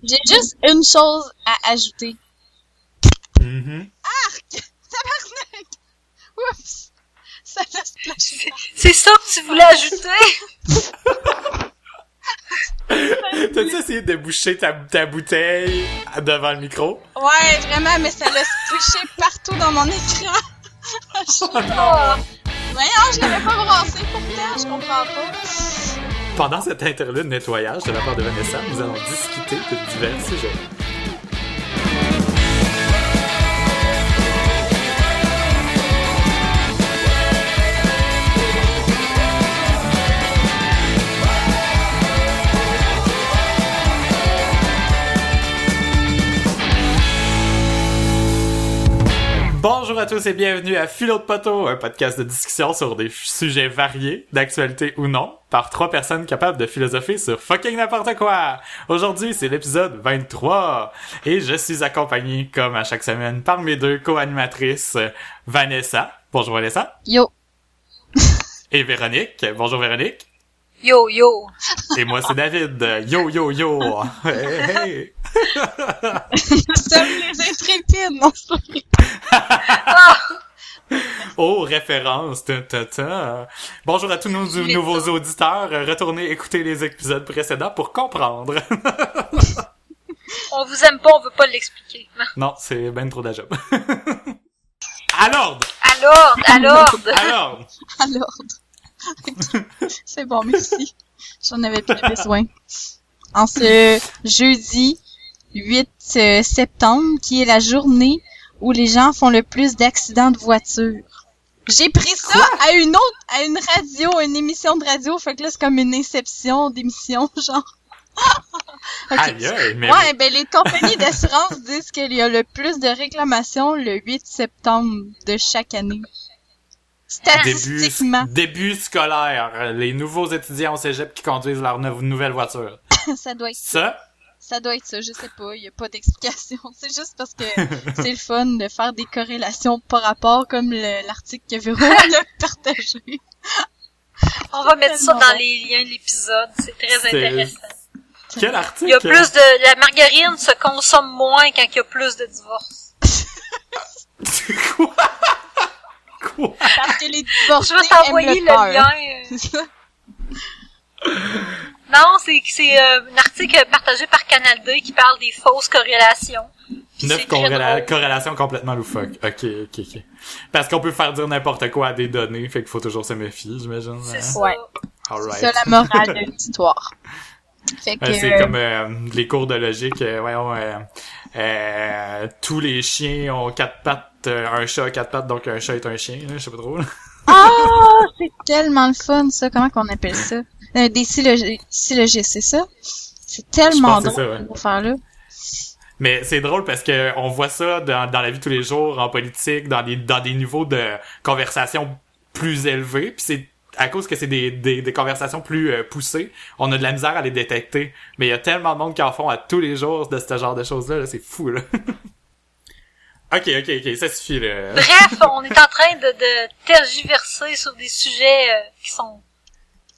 J'ai juste une chose à ajouter. Arc! Tabarnak! Oups! Ça l'a splashé. C'est ça que tu voulais ajouter? T'as-tu essayé de boucher ta bouteille devant le micro? Ouais, vraiment, mais ça l'a splashé partout dans mon écran. Voyons, je l'avais pas brassé pourtant, je comprends pas. Pendant cet interlude nettoyage de la part de Vanessa, nous allons discuter de divers sujets. Bonjour à tous et bienvenue à Philo de Poteau, un podcast de discussion sur des sujets variés, d'actualité ou non, par trois personnes capables de philosopher sur fucking n'importe quoi. Aujourd'hui, c'est l'épisode 23 et je suis accompagné, comme à chaque semaine, par mes deux co-animatrices, Vanessa. Bonjour Vanessa. Yo. Et Véronique. Bonjour Véronique. Yo, yo. Et moi, c'est David. Yo, yo, yo. Hey, hey. Nous sommes les intrépides, non, c'est pas vrai. Oh, référence. Ta, ta, ta. Bonjour à tous nos nouveaux auditeurs. Retournez écouter les épisodes précédents pour comprendre. On vous aime pas, on veut pas l'expliquer. Non, c'est ben trop de la job. À l'ordre! À l'ordre. Alors. C'est bon, merci. J'en avais plus besoin. En ce jeudi 8 septembre, qui est la journée où les gens font le plus d'accidents de voiture. J'ai pris ça à une radio, une émission de radio, fait que là c'est comme une inception d'émission, genre. Okay. Aïe, mais... Ouais, ben les compagnies d'assurance disent qu'il y a le plus de réclamations le 8 septembre de chaque année. Statistiquement. Début scolaire. Les nouveaux étudiants au cégep qui conduisent leur nouvelle voiture. Ça doit être ça. Ça doit être ça, je sais pas, il y a pas d'explication. C'est juste parce que c'est le fun de faire des corrélations par rapport, comme l'article que Véro a partagé. On va mettre ça dans les liens de l'épisode, c'est très intéressant. Quel article? Il y a plus de... La margarine se consomme moins quand il y a plus de divorces. Quoi? Parce que les divorcés Je vais t'envoyer aiment le lien. Non, c'est un article partagé par Canal D qui parle des fausses corrélations. 9 corrélations complètement loufoques. Ok. Parce qu'on peut faire dire n'importe quoi à des données, fait qu'il faut toujours se méfier, j'imagine. C'est ça. Ouais. Alright. C'est ça la morale de l'histoire. Fait que... C'est comme les cours de logique. Tous les chiens ont 4 pattes, un chat a 4 pattes, donc un chat est un chien. Je sais pas trop. Ah, c'est tellement le fun, ça. Comment qu'on appelle ça? Des syllogistes, c'est ça? C'est tellement drôle de faire là. Mais c'est drôle parce que on voit ça dans la vie de tous les jours, en politique, dans des niveaux de conversation plus élevés. Puis c'est à cause que c'est des conversations plus poussées, on a de la misère à les détecter. Mais il y a tellement de monde qui en font à tous les jours de ce genre de choses-là. Là, c'est fou, là. Ok, ça suffit, là. Bref, on est en train de tergiverser sur des sujets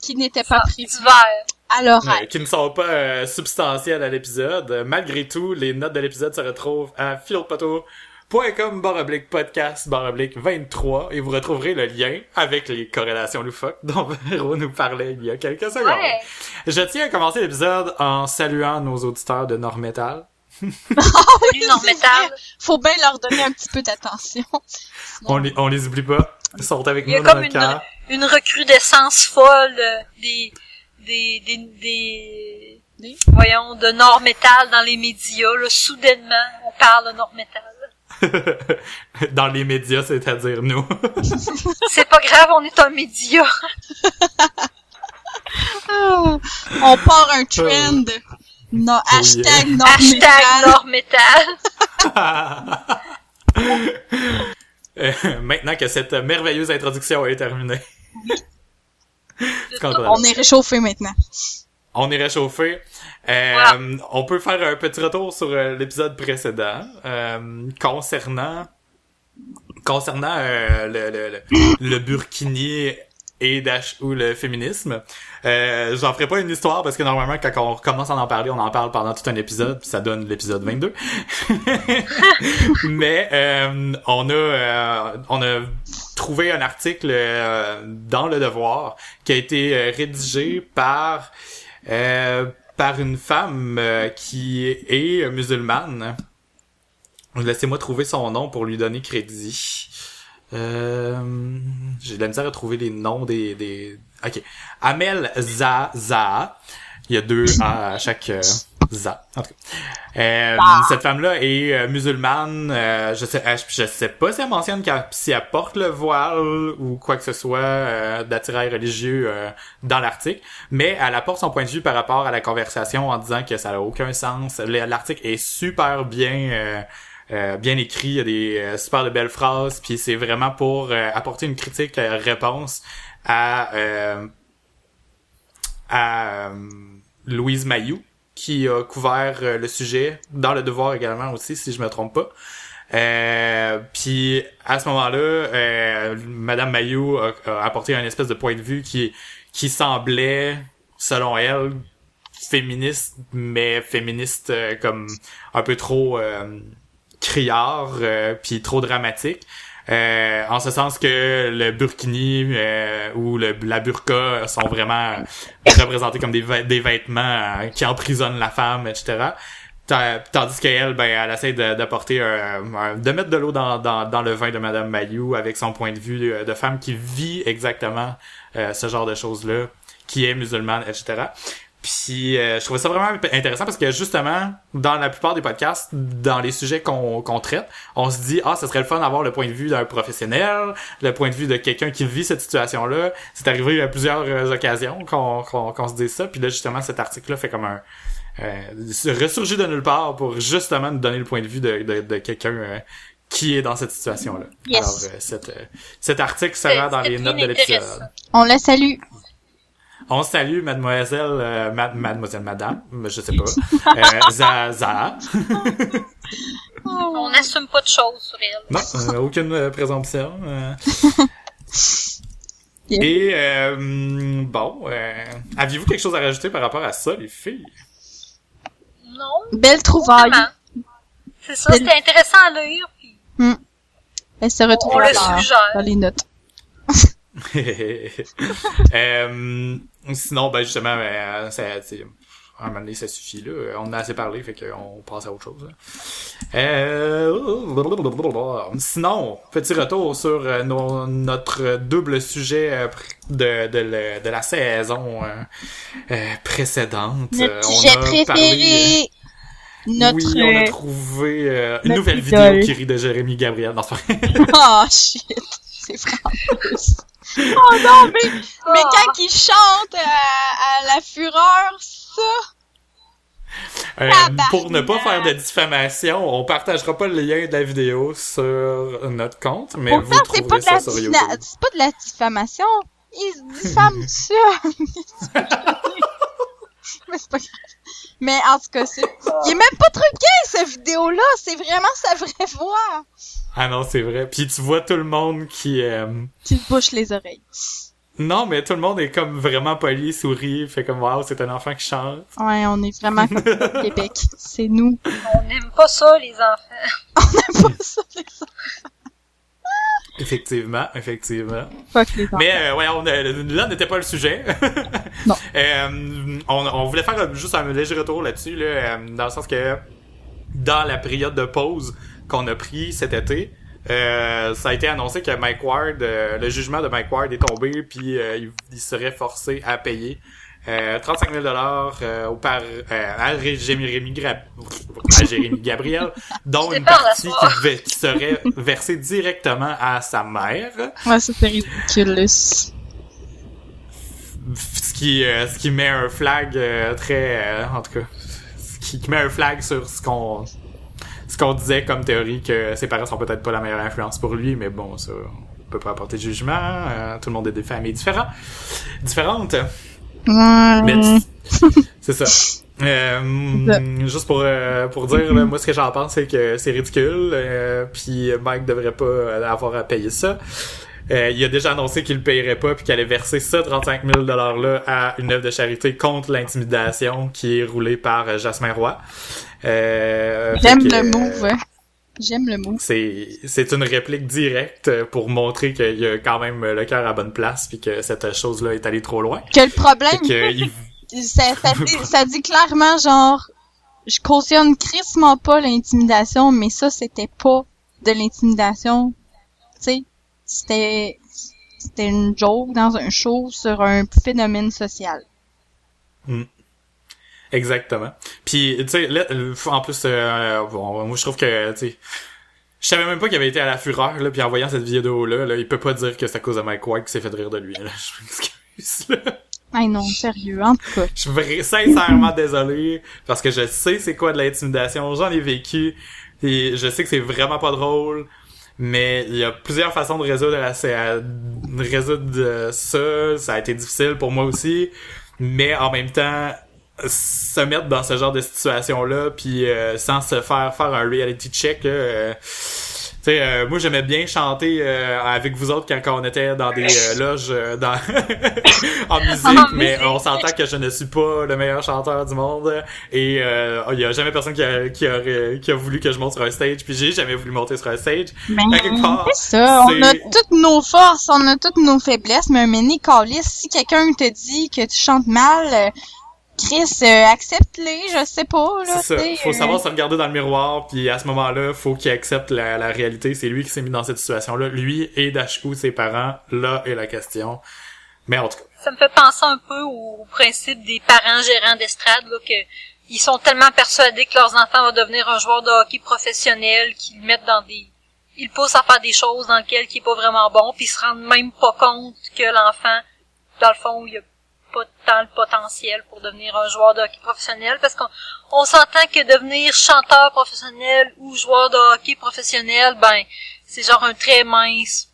qui n'étaient pas prévus. Divers. Alors, qui ne sont pas substantiels à l'épisode. Malgré tout, les notes de l'épisode se retrouvent à philpoteau.com/podcast/23 et vous retrouverez le lien avec les corrélations loufoques dont Véro nous parlait il y a quelques secondes. Ouais. Je tiens à commencer l'épisode en saluant nos auditeurs de Nord-Metal. Salut Nord-Metal. Faut bien leur donner un petit peu d'attention. On les oublie pas. Ils sont avec nous nous dans le cœur. Il y a comme une recrudescence folle voyons, de Nord-Metal dans les médias, là. Soudainement, on parle de Nord-Metal. Dans les médias, c'est-à-dire nous. C'est pas grave, on est un média. On part un trend. No, hashtag Nord-Metal. Maintenant que cette merveilleuse introduction est terminée. On est réchauffé maintenant. On est réchauffé. Voilà. On peut faire un petit retour sur l'épisode précédent concernant le burkini et ou le féminisme. J'en ferai pas une histoire parce que normalement quand on commence à en parler, on en parle pendant tout un épisode, puis ça donne l'épisode 22. Mais on a trouvé un article dans Le Devoir qui a été rédigé par une femme qui est musulmane. Laissez-moi trouver son nom pour lui donner crédit. J'ai de la misère à trouver les noms des... Ok. Amel Zaza. Il y a 2 A à chaque Za. En tout cas. Cette femme-là est musulmane. Je sais pas si elle mentionne si elle porte le voile ou quoi que ce soit d'attirail religieux dans l'article, mais elle apporte son point de vue par rapport à la conversation en disant que ça n'a aucun sens. L'article est super bien écrit, il y a des super de belles phrases, puis c'est vraiment pour apporter une critique réponse à Louise Mayou, qui a couvert le sujet dans Le Devoir également aussi, si je me trompe pas. Puis à ce moment-là, Madame Mayou a apporté un espèce de point de vue qui semblait, selon elle, féministe, mais féministe comme un peu trop criard, puis trop dramatique. En ce sens que le burkini ou la burqa sont vraiment représentés comme des vêtements qui emprisonnent la femme, etc. Tandis qu'elle, elle essaie d'apporter de mettre de l'eau dans le vin de Madame Mayou avec son point de vue de femme qui vit exactement ce genre de choses-là, qui est musulmane, etc. Puis je trouvais ça vraiment intéressant parce que justement, dans la plupart des podcasts, dans les sujets qu'on traite, on se dit ça serait le fun d'avoir le point de vue d'un professionnel, le point de vue de quelqu'un qui vit cette situation-là. C'est arrivé à plusieurs occasions qu'on se dise ça. Puis là, justement, cet article-là fait comme un ressurgit de nulle part pour justement nous donner le point de vue de quelqu'un qui est dans cette situation-là. Yes. Alors, cet article sera dans les notes de l'épisode. On la salue. On salue mademoiselle, madame, je sais pas, Zaza. On n'assume pas de choses sur elle. Non, aucune présomption. Et, aviez-vous quelque chose à rajouter par rapport à ça, les filles? Non. Belle trouvaille. Vraiment. C'est ça, c'était intéressant à lire. Puis... Elle se retrouve dans les notes. Sinon, justement, à un moment donné, ça suffit, là. On en a assez parlé, fait qu'on passe à autre chose, Sinon, petit retour sur notre double sujet de la saison précédente. Notre sujet préféré! Oui, on a trouvé une nouvelle vidéo qui rit de Jérémy Gabriel. Non, c'est pas vrai. Oh, shit! C'est vraiment... Oh non, mais quand il chante à la fureur, ça... Pour ne pas faire de diffamation, on partagera pas le lien de la vidéo sur notre compte, mais pourtant, vous trouverez ça sur YouTube. C'est pas de la diffamation, il se diffame tout ça. Mais c'est pas grave. Mais en tout cas, il est même pas truqué, cette vidéo-là, c'est vraiment sa vraie voix. Ah non, c'est vrai. Puis tu vois tout le monde qui se bouche les oreilles. Non, mais tout le monde est comme vraiment poli, sourit, fait comme wow, c'est un enfant qui chante. Ouais, on est vraiment comme Québec. C'est nous. On n'aime pas ça, les enfants. On n'aime pas ça, les enfants. Effectivement. Fuck les enfants. Mais là n'était pas le sujet. Non. On voulait faire juste un léger retour là-dessus, là, dans le sens que dans la période de pause qu'on a pris cet été, ça a été annoncé que Mike Ward, le jugement de Mike Ward est tombé, puis il serait forcé à payer 35 000 à Jérémy Gabriel, dont une partie qui serait versée directement à sa mère. Ouais, ça c'est ridicule. Ce qui met un flag très... en tout cas, ce qui met un flag sur ce qu'on disait comme théorie, que ses parents sont peut-être pas la meilleure influence pour lui, mais bon, ça, on peut pas apporter de jugement. Tout le monde est des familles différentes. Mais c'est ça. Juste pour dire, là, moi ce que j'en pense, c'est que c'est ridicule, puis Mike devrait pas avoir à payer ça. il a déjà annoncé qu'il le payerait pas puis qu'il allait verser ce 35 000 $-là à une œuvre de charité contre l'intimidation qui est roulée par Jasmin Roy. J'aime le move. J'aime le move. C'est une réplique directe pour montrer qu'il y a quand même le cœur à bonne place puis que cette chose-là est allée trop loin. Que le problème, ça dit clairement genre, je cautionne crissement pas l'intimidation, mais ça c'était pas de l'intimidation, tu sais. C'était une joke dans un show sur un phénomène social. Exactement. Puis, tu sais, là, en plus, bon, moi, je trouve que, tu sais, je savais même pas qu'il avait été à la fureur, là, puis en voyant cette vidéo-là, là, il peut pas dire que c'est à cause de Mike White qui s'est fait rire de lui, là. Je m'excuse, là. Ah non, sérieux, en tout cas. Je suis sincèrement désolé, parce que je sais c'est quoi de l'intimidation, j'en ai vécu, et je sais que c'est vraiment pas drôle. Mais il y a plusieurs façons de résoudre ça. Ça a été difficile pour moi aussi. Mais en même temps, se mettre dans ce genre de situation-là, puis sans se faire un reality check, là, tu sais, moi j'aimais bien chanter avec vous autres quand on était dans des loges en musique, mais on s'entend que je ne suis pas le meilleur chanteur du monde et il y a jamais personne qui a voulu que je monte sur un stage, puis j'ai jamais voulu monter sur un stage. Mais c'est ça, on a toutes nos forces, on a toutes nos faiblesses, mais un mini calice, si quelqu'un te dit que tu chantes mal, Chris, accepte-les, je sais pas, là. C'est ça. Faut savoir se regarder dans le miroir, puis à ce moment-là, faut qu'il accepte la réalité. C'est lui qui s'est mis dans cette situation-là. Lui et Dashku, ses parents, là est la question. Mais en tout cas. Ça me fait penser un peu au principe des parents gérants d'estrade, là, que ils sont tellement persuadés que leurs enfants vont devenir un joueur de hockey professionnel, qu'ils le mettent ils le poussent à faire des choses dans lesquelles il est pas vraiment bon, puis ils se rendent même pas compte que l'enfant, dans le fond, il a pas tant le potentiel pour devenir un joueur de hockey professionnel, parce qu'on s'entend que devenir chanteur professionnel ou joueur de hockey professionnel, ben, c'est genre un très mince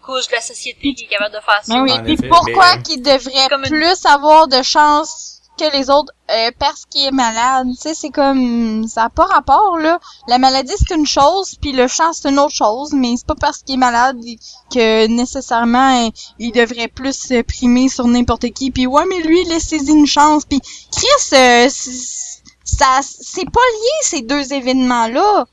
couche de la société qui est capable de faire ça. Mais oui, puis pourquoi qu'il devrait plus avoir de chance que les autres parce qu'il est malade? Tu sais, c'est comme, ça n'a pas rapport, là. La maladie, c'est une chose, puis le chant, c'est une autre chose, mais c'est pas parce qu'il est malade que nécessairement il devrait plus se primer sur n'importe qui. Puis ouais, mais lui, laissez-y une chance. Puis Chris, c'est pas lié, ces deux événements-là.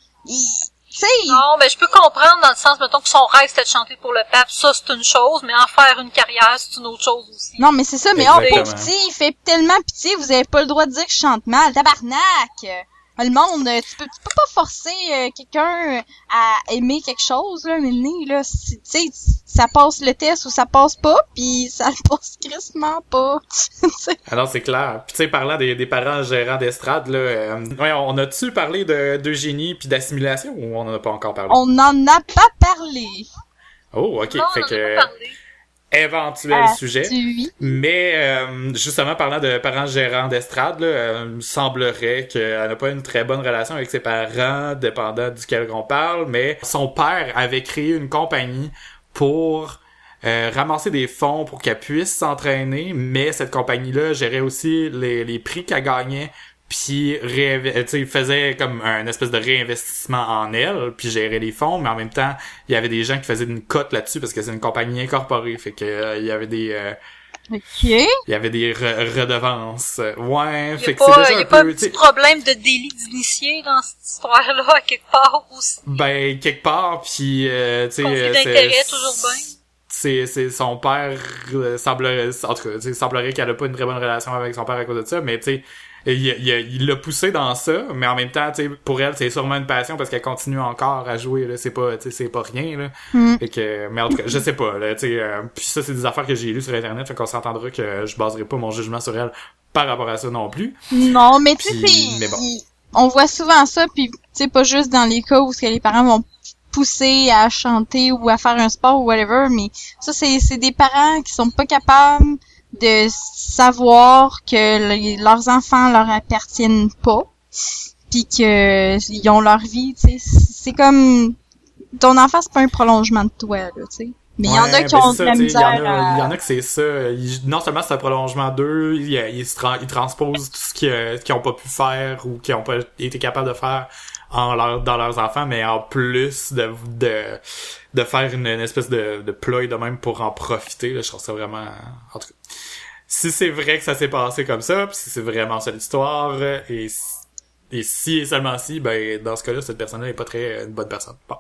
T'sais, non, mais je peux comprendre dans le sens, mettons, que son rêve c'était de chanter pour le pape, ça c'est une chose, mais en faire une carrière, c'est une autre chose aussi. Non, mais c'est ça, mais oh, pauvre petit, il fait tellement pitié, vous avez pas le droit de dire que je chante mal, tabarnak! Le monde, tu peux pas forcer quelqu'un à aimer quelque chose, là, mais là, tu sais, ça passe le test ou ça passe pas, puis ça le passe crissement pas. Alors c'est clair. Puis tu sais, parlant des parents gérants d'estrade, là, on a-tu parlé d'eugénie puis d'assimilation ou on en a pas encore parlé? On en a pas parlé. Oh, ok. Non, fait on que en a parlé. Éventuel sujet. Oui. Mais justement, parlant de parents gérants d'estrade, là, il semblerait qu'elle n'a pas une très bonne relation avec ses parents, dépendant duquel on parle, mais son père avait créé une compagnie pour ramasser des fonds pour qu'elle puisse s'entraîner, mais cette compagnie-là gérait aussi les prix qu'elle gagnait, puis faisait comme un espèce de réinvestissement en elle, puis gérait les fonds, mais en même temps, il y avait des gens qui faisaient une cote là-dessus parce que c'est une compagnie incorporée, fait que il y avait des il y avait des redevances. Ouais, fait que c'est déjà un peu... un petit problème de délit d'initié dans cette histoire-là, à quelque part aussi. Ben, quelque part, puis tu sais... conflit d'intérêt, toujours bien. C'est son père semblerait, en tout cas, semblerait qu'elle a pas une très bonne relation avec son père à cause de ça, mais tu sais, il l'a poussé dans ça, mais en même temps, tu sais, pour elle, c'est sûrement une passion parce qu'elle continue encore à jouer, là, c'est pas rien, là. Fait que, mais en tout cas, je sais pas, là, tu sais, puis ça, c'est des affaires que j'ai lues sur Internet, fait qu'on s'entendra que je baserai pas mon jugement sur elle par rapport à ça non plus. Non, mais tu sais, mais bon. On voit souvent ça, puis tu sais, pas juste dans les cas où les parents vont pousser à chanter ou à faire un sport ou whatever, mais ça, c'est des parents qui sont pas capables de savoir que leurs enfants leur appartiennent pas, puis que ils ont leur vie, tu sais. C'est comme ton enfant, c'est pas un prolongement de toi, là, tu sais. Mais il y en a qui ont de la misère. Il y en a que c'est ça. Non seulement c'est un prolongement d'eux, ils transposent tout ce qu'ils ont pas pu faire ou qu'ils ont pas été capables de faire dans leurs enfants, mais en plus de faire une espèce de ploy de même pour en profiter, là, je trouve ça vraiment... En tout cas, si c'est vrai que ça s'est passé comme ça, pis si c'est vraiment ça l'histoire, et si et seulement si, ben dans ce cas-là, cette personne-là est pas très une bonne personne. Bon.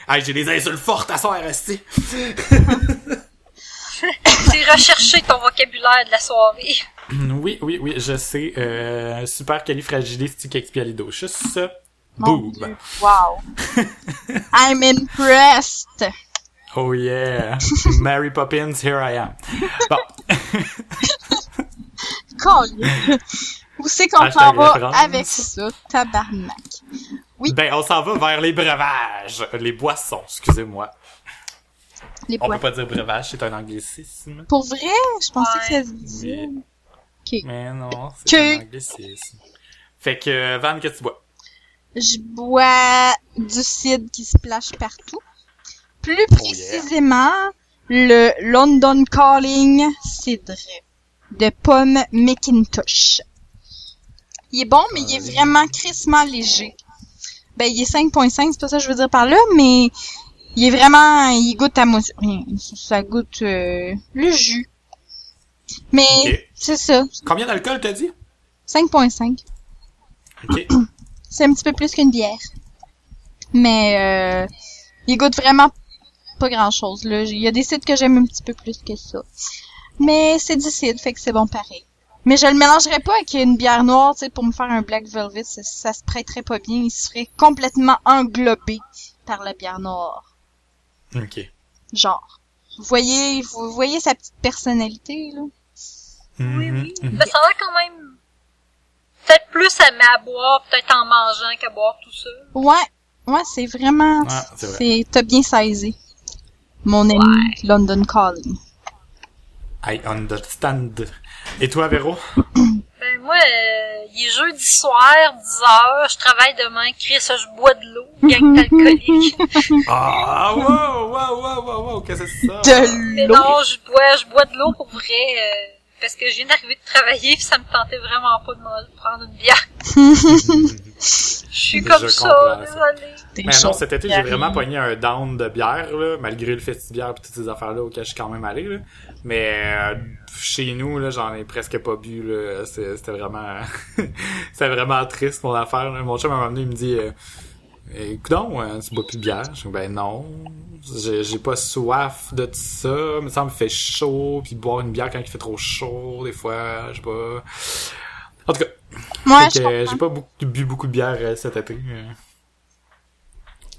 Hey, j'ai des insultes fortes à soir, esti. C'est rechercher ton vocabulaire de la soirée. Oui, je sais. Supercalifragilisticexpialidocious. Mon Boob. Dieu. Wow. I'm impressed. Oh yeah. Mary Poppins, here I am. Bon. Colin. Où c'est qu'on Hashtag s'en va référence. avec ça, tabarnak? Oui. Ben, on s'en va vers les breuvages. Les boissons, excusez-moi. Les On points. peut pas dire breuvage, c'est un anglicisme. Pour vrai? Je pensais Ouais. que ça se disait. Oui. Ok. Mais non, c'est Que- un anglicisme. Fait que, Van, qu'est-ce que tu bois? Je bois du cidre qui se splash partout. Plus Oh, précisément, le London Calling cidre de pomme McIntosh. Il est bon, mais il est vraiment crissement léger. Ben, il est 5.5, c'est pas ça que je veux dire par là, mais il est vraiment, il goûte à rien. Ça goûte le jus. Mais Ok. c'est ça, Combien d'alcool t'as dit? 5.5. Ok. C'est un petit peu plus qu'une bière. Mais il goûte vraiment pas grand-chose. Là. Il y a des cidres que j'aime un petit peu plus que ça. Mais c'est du cidre, fait que c'est bon pareil. Mais je le mélangerais pas avec une bière noire, tu sais, pour me faire un Black Velvet. Ça se prêterait pas bien. Il serait complètement englobé par la bière noire. Ok. Genre. Vous voyez sa petite personnalité, là? Oui, oui. Mhm. Ben, ça a l'air quand même... Peut-être plus à boire, peut-être en mangeant qu'à boire tout ça. Ouais, c'est vraiment... Ouais, c'est vrai. T'as bien saisi. Mon ami London Calling. I understand. Et toi, Véro? Ben, moi, il est jeudi soir, 10h, je travaille demain, Chris, je bois de l'eau, gang alcoolique. Ah, wow, qu'est-ce que c'est ça? Mais De l'eau. non, je bois de l'eau pour vrai, parce que je viens d'arriver de travailler, pis ça me tentait vraiment pas de prendre une bière. Je suis Je comme ça, comprends ça. désolée. Mais non, cet été, j'ai vraiment pogné un down de bière, là, malgré le festibière et toutes ces affaires-là auxquelles je suis quand même allé, là. Mais chez nous, là, j'en ai presque pas bu, là. C'était vraiment... c'était vraiment triste, mon affaire, là. Mon chum, à un moment donné, il me dit... Écoute, tu bois plus de bière? Je dis, ben non. J'ai pas soif de tout ça. Mais ça me fait chaud. Puis boire une bière quand il fait trop chaud, des fois, je sais pas... En tout cas, Moi, fait je que comprends. j'ai pas bu beaucoup de bière cet été.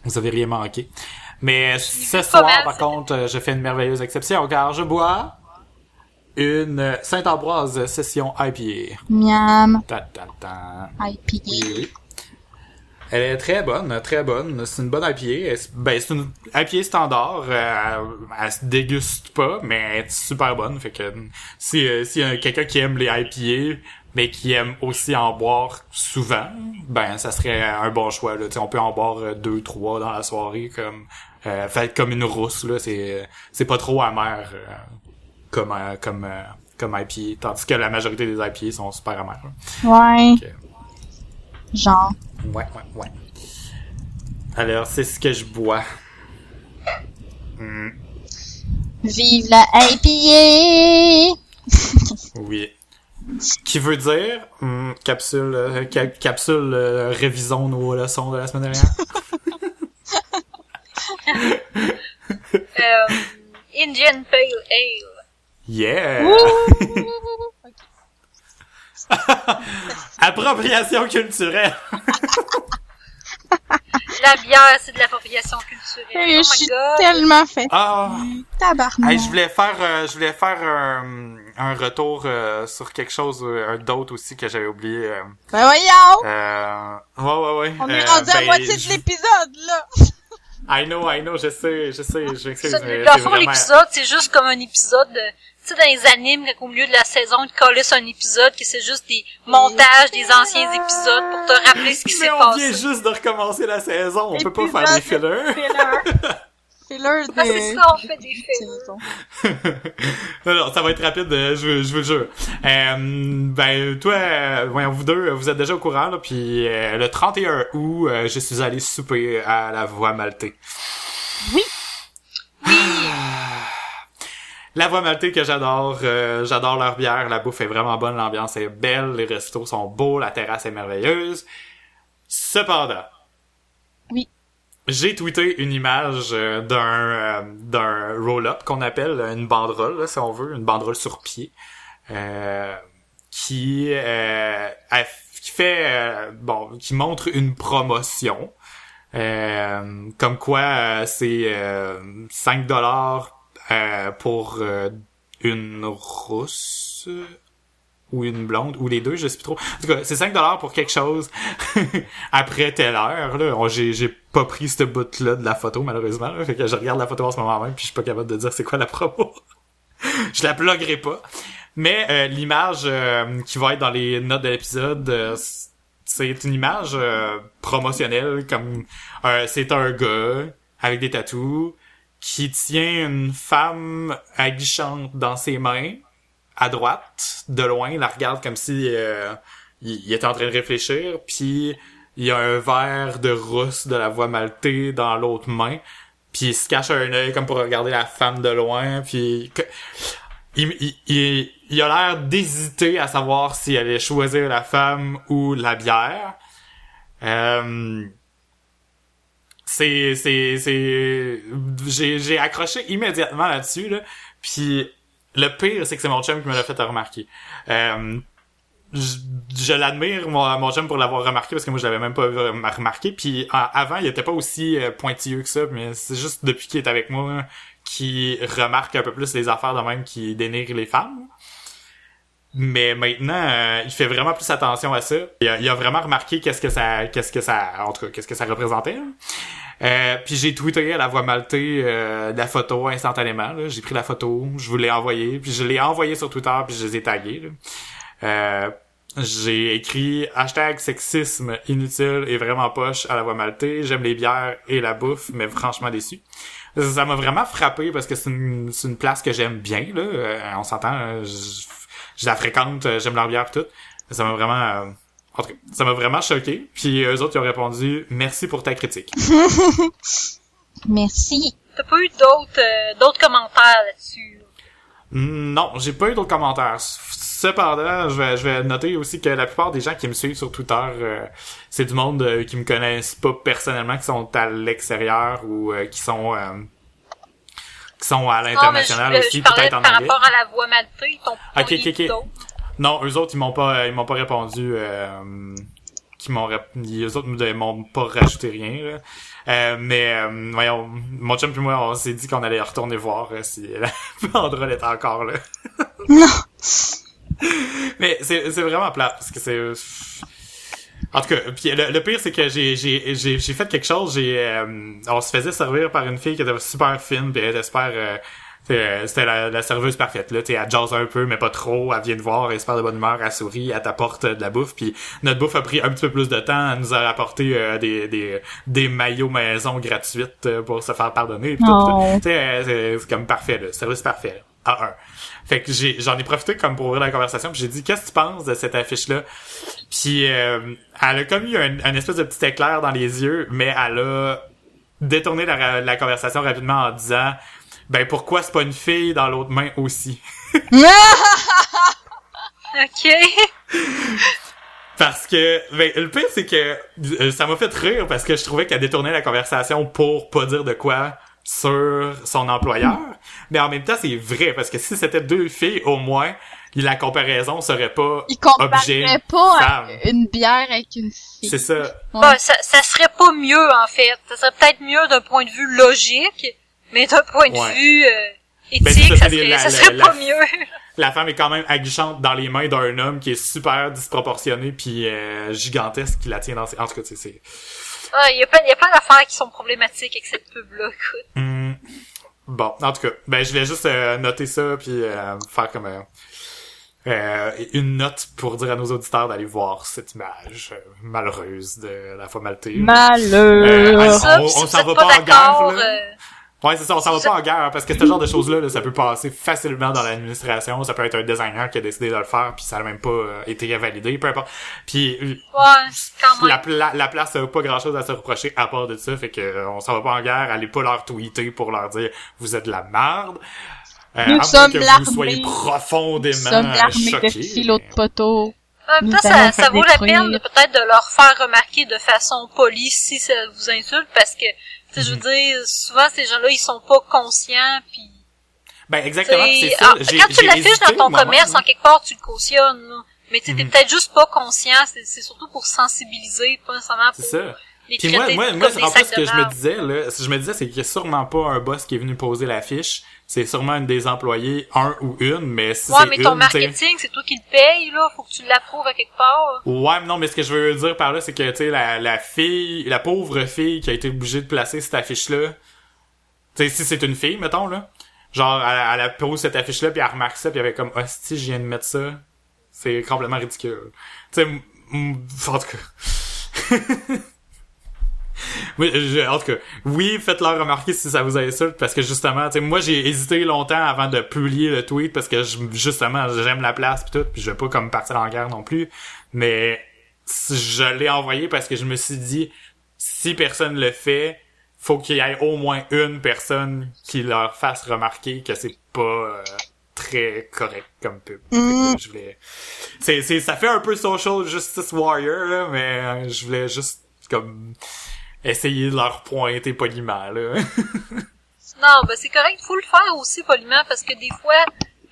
Vous avez rien manqué. Mais ce pas soir, mal, par cet contre, je fais une merveilleuse exception car je bois une Saint-Ambroise Session IPA. Miam. Ta, ta, ta. IPA. Oui. Elle est très bonne, très bonne. C'est une bonne IPA. C'est une IPA standard. Elle se déguste pas, mais elle est super bonne. Fait que si y a quelqu'un qui aime les IPA, mais qui aime aussi en boire souvent, ben ça serait un bon choix. Là. T'sais, on peut en boire 2, 3 dans la soirée, fait comme une rousse. Là, c'est pas trop amer comme IPA, tandis que la majorité des IPA sont super amères. Là. Ouais. Ok. Genre. Ouais. Alors, c'est ce que je bois. Vive la IPA! Oui. Qui veut dire, capsule révisons nos leçons de la semaine dernière. Indian Pale Ale. Yeah! Appropriation culturelle. La bière, c'est de l'appropriation culturelle. Hey, Oh je my suis god. tellement faite. Ah! Tabarnak. Hey, je voulais faire un retour sur quelque chose d'autre aussi que j'avais oublié. Ben voyons! Ouais. On est rendu à moitié de l'épisode, là! I know, je sais, j'excuse. Ça, Mais dans c'est le fond, vraiment... l'épisode, c'est juste comme un épisode de... Tu sais, dans les animes, quand au milieu de la saison, ils collissent un épisode, que c'est juste des montages des anciens épisodes pour te rappeler ce qui s'est Mais on passé. vient juste de recommencer la saison, on peut pas faire des fillers. Filler Ah, c'est de... ça, on fait des C'est faits. Non, non, ça va être rapide, je vous le jure. Ben, toi, voyons, vous deux, vous êtes déjà au courant, là, puis le 31 août, je suis allé souper à la Voie Maltais. Oui. La Voie Maltais que j'adore, j'adore leur bière, la bouffe est vraiment bonne, l'ambiance est belle, les restos sont beaux, la terrasse est merveilleuse. Cependant, Oui. j'ai tweeté une image d'un roll-up qu'on appelle une banderole, là, si on veut, une banderole sur pied, qui fait qui montre une promotion, comme quoi c'est 5$ pour une rousse ou une blonde, ou les deux, je sais plus trop. En tout cas, c'est 5$ pour quelque chose après telle heure, là. J'ai pas pris ce bout-là de la photo, malheureusement, là. Fait que je regarde la photo en ce moment même, puis je suis pas capable de dire c'est quoi la promo. Je la bloguerai pas. Mais l'image qui va être dans les notes de l'épisode, c'est une image promotionnelle, comme c'est un gars avec des tatous qui tient une femme aguichante dans ses mains, à droite, de loin, il la regarde comme si il était en train de réfléchir, puis il y a un verre de rousse de la Voie Maltais dans l'autre main, puis il se cache un œil comme pour regarder la femme de loin, puis il a l'air d'hésiter à savoir s'il allait choisir la femme ou la bière. J'ai accroché immédiatement là-dessus, là, puis le pire, c'est que c'est mon chum qui me l'a fait remarquer. Je l'admire, mon chum, pour l'avoir remarqué, parce que moi, je l'avais même pas remarqué. Puis avant, il était pas aussi pointilleux que ça, mais c'est juste depuis qu'il est avec moi qu'il remarque un peu plus les affaires de même qui dénigrent les femmes. Mais maintenant, il fait vraiment plus attention à ça. Il a vraiment remarqué qu'est-ce que ça représentait. Puis j'ai tweeté à la Voie Maltais la photo instantanément. Là. J'ai pris la photo, je vous l'ai envoyée, puis je l'ai envoyée sur Twitter, puis je les ai tagués. Là. J'ai écrit #sexisme inutile et vraiment poche à la Voie Maltais. J'aime les bières et la bouffe, mais franchement déçu. Ça m'a vraiment frappé parce que c'est une place que j'aime bien. Là. On s'entend, je la fréquente, j'aime leur bière et tout. Ça m'a vraiment... en tout cas, ça m'a vraiment choqué. Puis eux autres, ils ont répondu « Merci pour ta critique. » Merci. T'as pas eu d'autres commentaires là-dessus? Là? Non, j'ai pas eu d'autres commentaires. Cependant, je vais noter aussi que la plupart des gens qui me suivent sur Twitter, c'est du monde qui me connaissent pas personnellement, qui sont à l'extérieur ou qui sont à l'international aussi, peut-être en anglais. Par rapport à la Voie Maltais, ils t'ont pas dit d'autres. Non, eux autres, ils m'ont pas répondu, eux autres m'ont pas rajouté rien, là. Mais voyons, mon chum et moi, on s'est dit qu'on allait retourner voir si la banderole était encore là. Non. Mais c'est vraiment plat, parce que c'est... En tout cas, puis le pire, c'est que j'ai fait quelque chose, on se faisait servir par une fille qui était super fine, pis elle était super... c'était la serveuse parfaite, là. Elle jase un peu, mais pas trop. Elle vient de voir, elle est super de bonne humeur, elle sourit, elle t'apporte de la bouffe. Puis notre bouffe a pris un petit peu plus de temps. Elle nous a apporté des maillots maison gratuites pour se faire pardonner. Pis tout. C'est comme parfait, là. Service parfait, là. A1. Fait que j'en ai profité comme pour ouvrir la conversation. Puis j'ai dit, qu'est-ce que tu penses de cette affiche-là? Puis elle a comme eu un espèce de petit éclair dans les yeux, mais elle a détourné la conversation rapidement en disant... Ben, pourquoi c'est pas une fille dans l'autre main aussi? OK. Parce que, ben, le pire, c'est que ça m'a fait rire parce que je trouvais qu'elle détournait la conversation pour pas dire de quoi sur son employeur. Mais en même temps, c'est vrai, parce que si c'était deux filles, au moins, la comparaison serait pas objet pas femme. Une bière avec une fille. C'est ça. Ouais. Bah, ça serait pas mieux, en fait. Ça serait peut-être mieux d'un point de vue logique, mais d'un point de vue éthique, ça serait pas mieux. La femme est quand même aguichante dans les mains d'un homme qui est super disproportionné puis gigantesque qui la tient dans ses... En tout cas, c'est... Ah, il y a plein d'affaires qui sont problématiques avec cette pub-là, écoute. Bon, en tout cas, ben je vais juste noter ça puis faire comme une note pour dire à nos auditeurs d'aller voir cette image malheureuse de la Voie Maltais. Malheur. On s'en va pas en guerre, là. Ouais, c'est ça, on s'en va pas en guerre, hein, parce que ce genre de choses-là, là, ça peut passer facilement dans l'administration, ça peut être un designer qui a décidé de le faire, puis ça a même pas été validé, peu importe. Puis quand même. la place a pas grand-chose à se reprocher à part de ça, fait que on s'en va pas en guerre, allez pas leur tweeter pour leur dire « vous êtes de la merde ». Nous sommes l'armée. Vous soyez profondément Nous sommes l'armée choqués. de philo de poteau. En même temps, ça vaut la peine de peut-être de leur faire remarquer de façon polie si ça vous insulte, parce que, tu sais, je veux dire, souvent ces gens-là, ils sont pas conscients, puis... Ben, exactement, c'est ça. Quand tu l'affiches dans ton commerce, en quelque part, tu le cautionnes, là. Mais tu t'es peut-être juste pas conscient, c'est surtout pour sensibiliser, pas nécessairement pour... C'est ça. Les puis moi, comme en des plus, ce que je me disais, là, je me disais, c'est qu'il y a sûrement pas un boss qui est venu poser la fiche. C'est sûrement une des employés, un ou une, mais si ouais, c'est mais ton une, marketing, c'est toi qui le paye, là. Faut que tu l'approuves à quelque part. Ouais, mais non, mais ce que je veux dire par là, c'est que, tu sais, la pauvre fille qui a été obligée de placer cette affiche-là, tu sais, si c'est une fille, mettons, là, genre, elle a posé cette affiche-là, puis elle remarque ça, puis elle avait comme, hostie, je viens de mettre ça. C'est complètement ridicule. Tu sais, en tout cas... en tout cas, oui, faites-leur remarquer si ça vous insulte, parce que justement, tu sais, moi j'ai hésité longtemps avant de publier le tweet, parce que justement, j'aime la place pis tout, pis je veux pas comme partir en guerre non plus, mais je l'ai envoyé parce que je me suis dit, si personne le fait, faut qu'il y ait au moins une personne qui leur fasse remarquer que c'est pas très correct comme pub. Je voulais... ça fait un peu social justice warrior, là, mais je voulais juste comme essayer de leur pointer poliment, là. Non, ben c'est correct, il faut le faire aussi poliment, parce que des fois,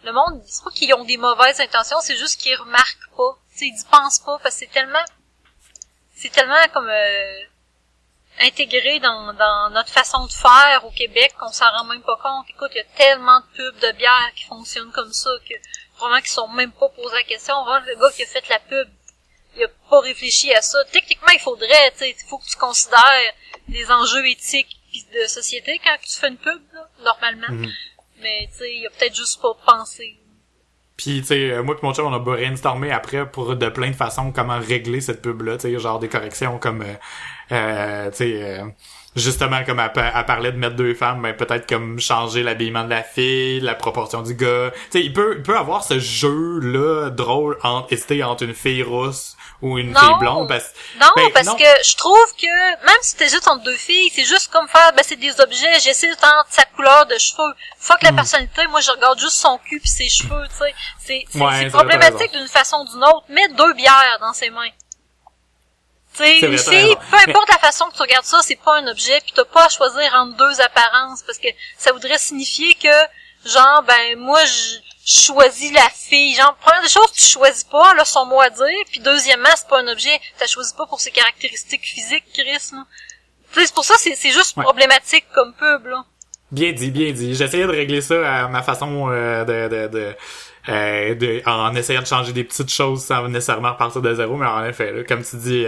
le monde, c'est pas qu'ils ont des mauvaises intentions, c'est juste qu'ils remarquent pas. Tu sais, ils y pensent pas, parce que c'est tellement comme intégré dans notre façon de faire au Québec qu'on s'en rend même pas compte. Écoute, il y a tellement de pubs de bière qui fonctionnent comme ça que vraiment qu'ils sont même pas posé la question. Vraiment, le gars qui a fait la pub, il a pas réfléchi à ça. Techniquement, il faudrait, tu sais, il faut que tu considères les enjeux éthiques pis de société quand tu fais une pub, là, normalement. Mais, tu sais, il a peut-être juste pas pensé. Pis, tu sais, moi pis mon chum, on a brainstormé après pour de plein de façons comment régler cette pub-là, tu sais, genre des corrections comme, tu sais, justement, comme elle parlait de mettre deux femmes, ben peut-être comme changer l'habillement de la fille, la proportion du gars. Tu sais, il peut avoir ce jeu-là drôle entre une fille rousse ou une fille blonde. Parce que je trouve que même si c'était juste entre deux filles, c'est juste comme faire, ben c'est des objets, j'essaie de tendre sa couleur de cheveux. Fuck la personnalité, moi je regarde juste son cul pis ses cheveux, tu sais. C'est problématique d'une façon ou d'une autre. Mets deux bières dans ses mains. Tu sais, une fille, peu importe la façon que tu regardes ça, c'est pas un objet, pis t'as pas à choisir entre deux apparences, parce que ça voudrait signifier que, genre, ben, moi, je choisis la fille. Genre, première des choses, tu choisis pas, là, son mot à dire, puis deuxièmement, c'est pas un objet, t'as choisi pas pour ses caractéristiques physiques, Chris, là. Tu sais, c'est pour ça, c'est juste problématique comme pub, là. Bien dit. J'essayais de régler ça à ma façon en essayant de changer des petites choses sans nécessairement repartir de zéro, mais en effet, là, comme tu dis,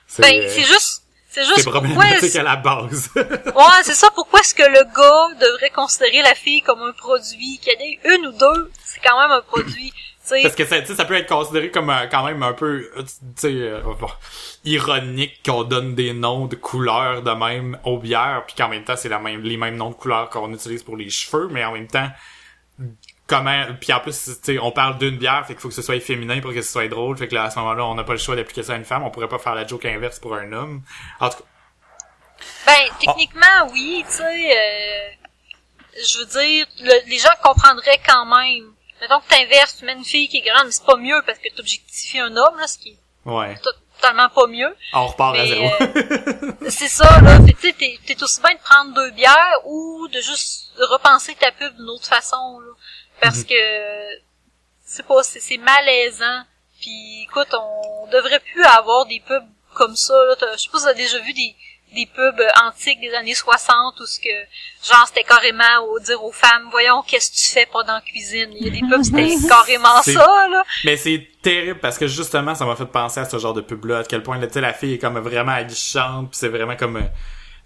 c'est juste problématique à la base. Ouais, c'est ça, pourquoi est-ce que le gars devrait considérer la fille comme un produit? Qu'il y en ait une ou deux, c'est quand même un produit. T'sais. Parce que ça peut être considéré comme quand même un peu, ironique qu'on donne des noms de couleurs de même aux bières, puis qu'en même temps c'est les mêmes noms de couleurs qu'on utilise pour les cheveux, mais en même temps, puis en plus, tu sais, on parle d'une bière, fait qu'il faut que ce soit féminin pour que ce soit drôle, fait que là, à ce moment-là, on n'a pas le choix d'appliquer ça à une femme, on pourrait pas faire la joke inverse pour un homme. En tout cas. Ben, techniquement, oui, tu sais, je veux dire, les gens comprendraient quand même. Mettons que t'inverses, tu mets une fille qui est grande, mais c'est pas mieux parce que t'objectifies un homme, là, ce qui est totalement pas mieux. On repart à zéro. C'est ça, là. Tu sais, t'es aussi bien de prendre deux bières ou de juste repenser ta pub d'une autre façon, là. Parce que, c'est malaisant. Puis, écoute, on devrait plus avoir des pubs comme ça, là. Je sais pas si t'as déjà vu des pubs antiques des années 60 où ce que, genre, c'était carrément dire aux femmes, voyons, qu'est-ce que tu fais pas dans la cuisine. Il y a des pubs, c'était carrément ça, là. Mais c'est terrible parce que justement, ça m'a fait penser à ce genre de pub-là, à quel point, tu sais, la fille est comme vraiment aguichante, pis c'est vraiment comme,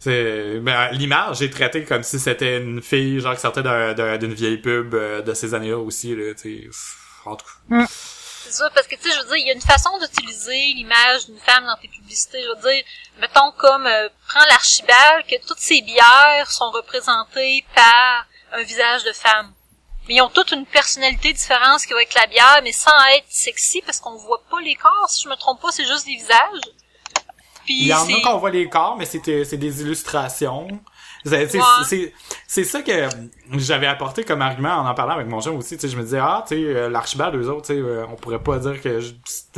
l'image est traitée comme si c'était une fille, genre, qui sortait d'une vieille pub de ces années-là aussi, là, tu sais. En tout cas. c'est ça, parce que tu sais, je veux dire, il y a une façon d'utiliser l'image d'une femme dans tes publicités. Je veux dire, mettons comme, prends l'Archibald, que toutes ces bières sont représentées par un visage de femme. Mais ils ont toutes une personnalité différente qui va avec la bière, mais sans être sexy, parce qu'on voit pas les corps, si je me trompe pas, c'est juste des visages. Puis il y en a qu'on voit les corps, mais c'est des illustrations. C'est ça que j'avais apporté comme argument en parlant avec mon chum aussi. Tu sais, je me disais, l'Archibald, eux autres, tu sais, on pourrait pas dire que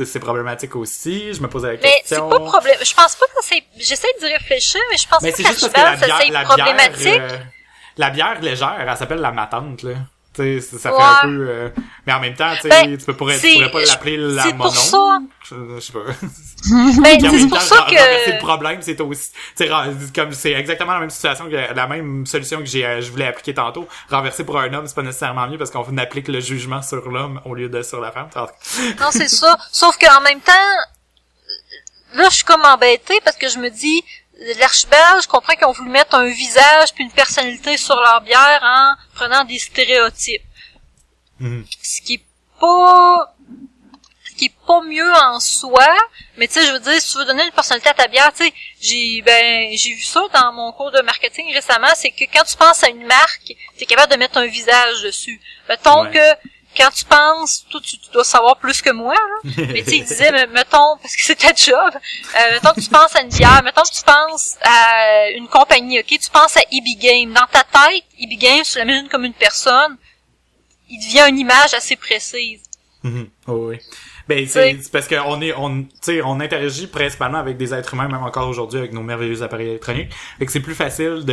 c'est problématique aussi. Je me posais la question. Mais c'est pas problème. Je pense pas que c'est... J'essaie d'y réfléchir, mais je pense pas que l'Archibald, c'est problématique. La bière légère, elle s'appelle la Matante, là. Tu sais, ça fait un peu... mais en même temps, tu sais, tu pourrais pas l'appeler la Monon. C'est pour ça. Je sais pas. C'est pour ça que... C'est le problème, c'est aussi... comme c'est exactement la même situation, que la même solution que je voulais appliquer tantôt. Renverser pour un homme, c'est pas nécessairement mieux parce qu'on applique le jugement sur l'homme au lieu de sur la femme. Non, c'est ça. Sauf qu'en même temps, là, je suis comme embêtée parce que je me dis... L'Archibald, je comprends qu'ils ont voulu mettre un visage puis une personnalité sur leur bière en prenant des stéréotypes. Ce qui est pas mieux en soi, mais tu sais, je veux dire, si tu veux donner une personnalité à ta bière, tu sais, j'ai vu ça dans mon cours de marketing récemment, c'est que quand tu penses à une marque, t'es capable de mettre un visage dessus. Mettons que quand tu penses, toi, tu dois savoir plus que moi, là. Mais tu sais, il disait, mettons, parce que c'est ta job, mettons que tu penses à une bière, mettons que tu penses à une compagnie, ok? Tu penses à EB Game. Dans ta tête, EB Game, tu l'imagines comme une personne, il devient une image assez précise. Oh, oui. Ben, c'est parce que on interagit principalement avec des êtres humains, même encore aujourd'hui, avec nos merveilleux appareils électroniques. Fait que c'est plus facile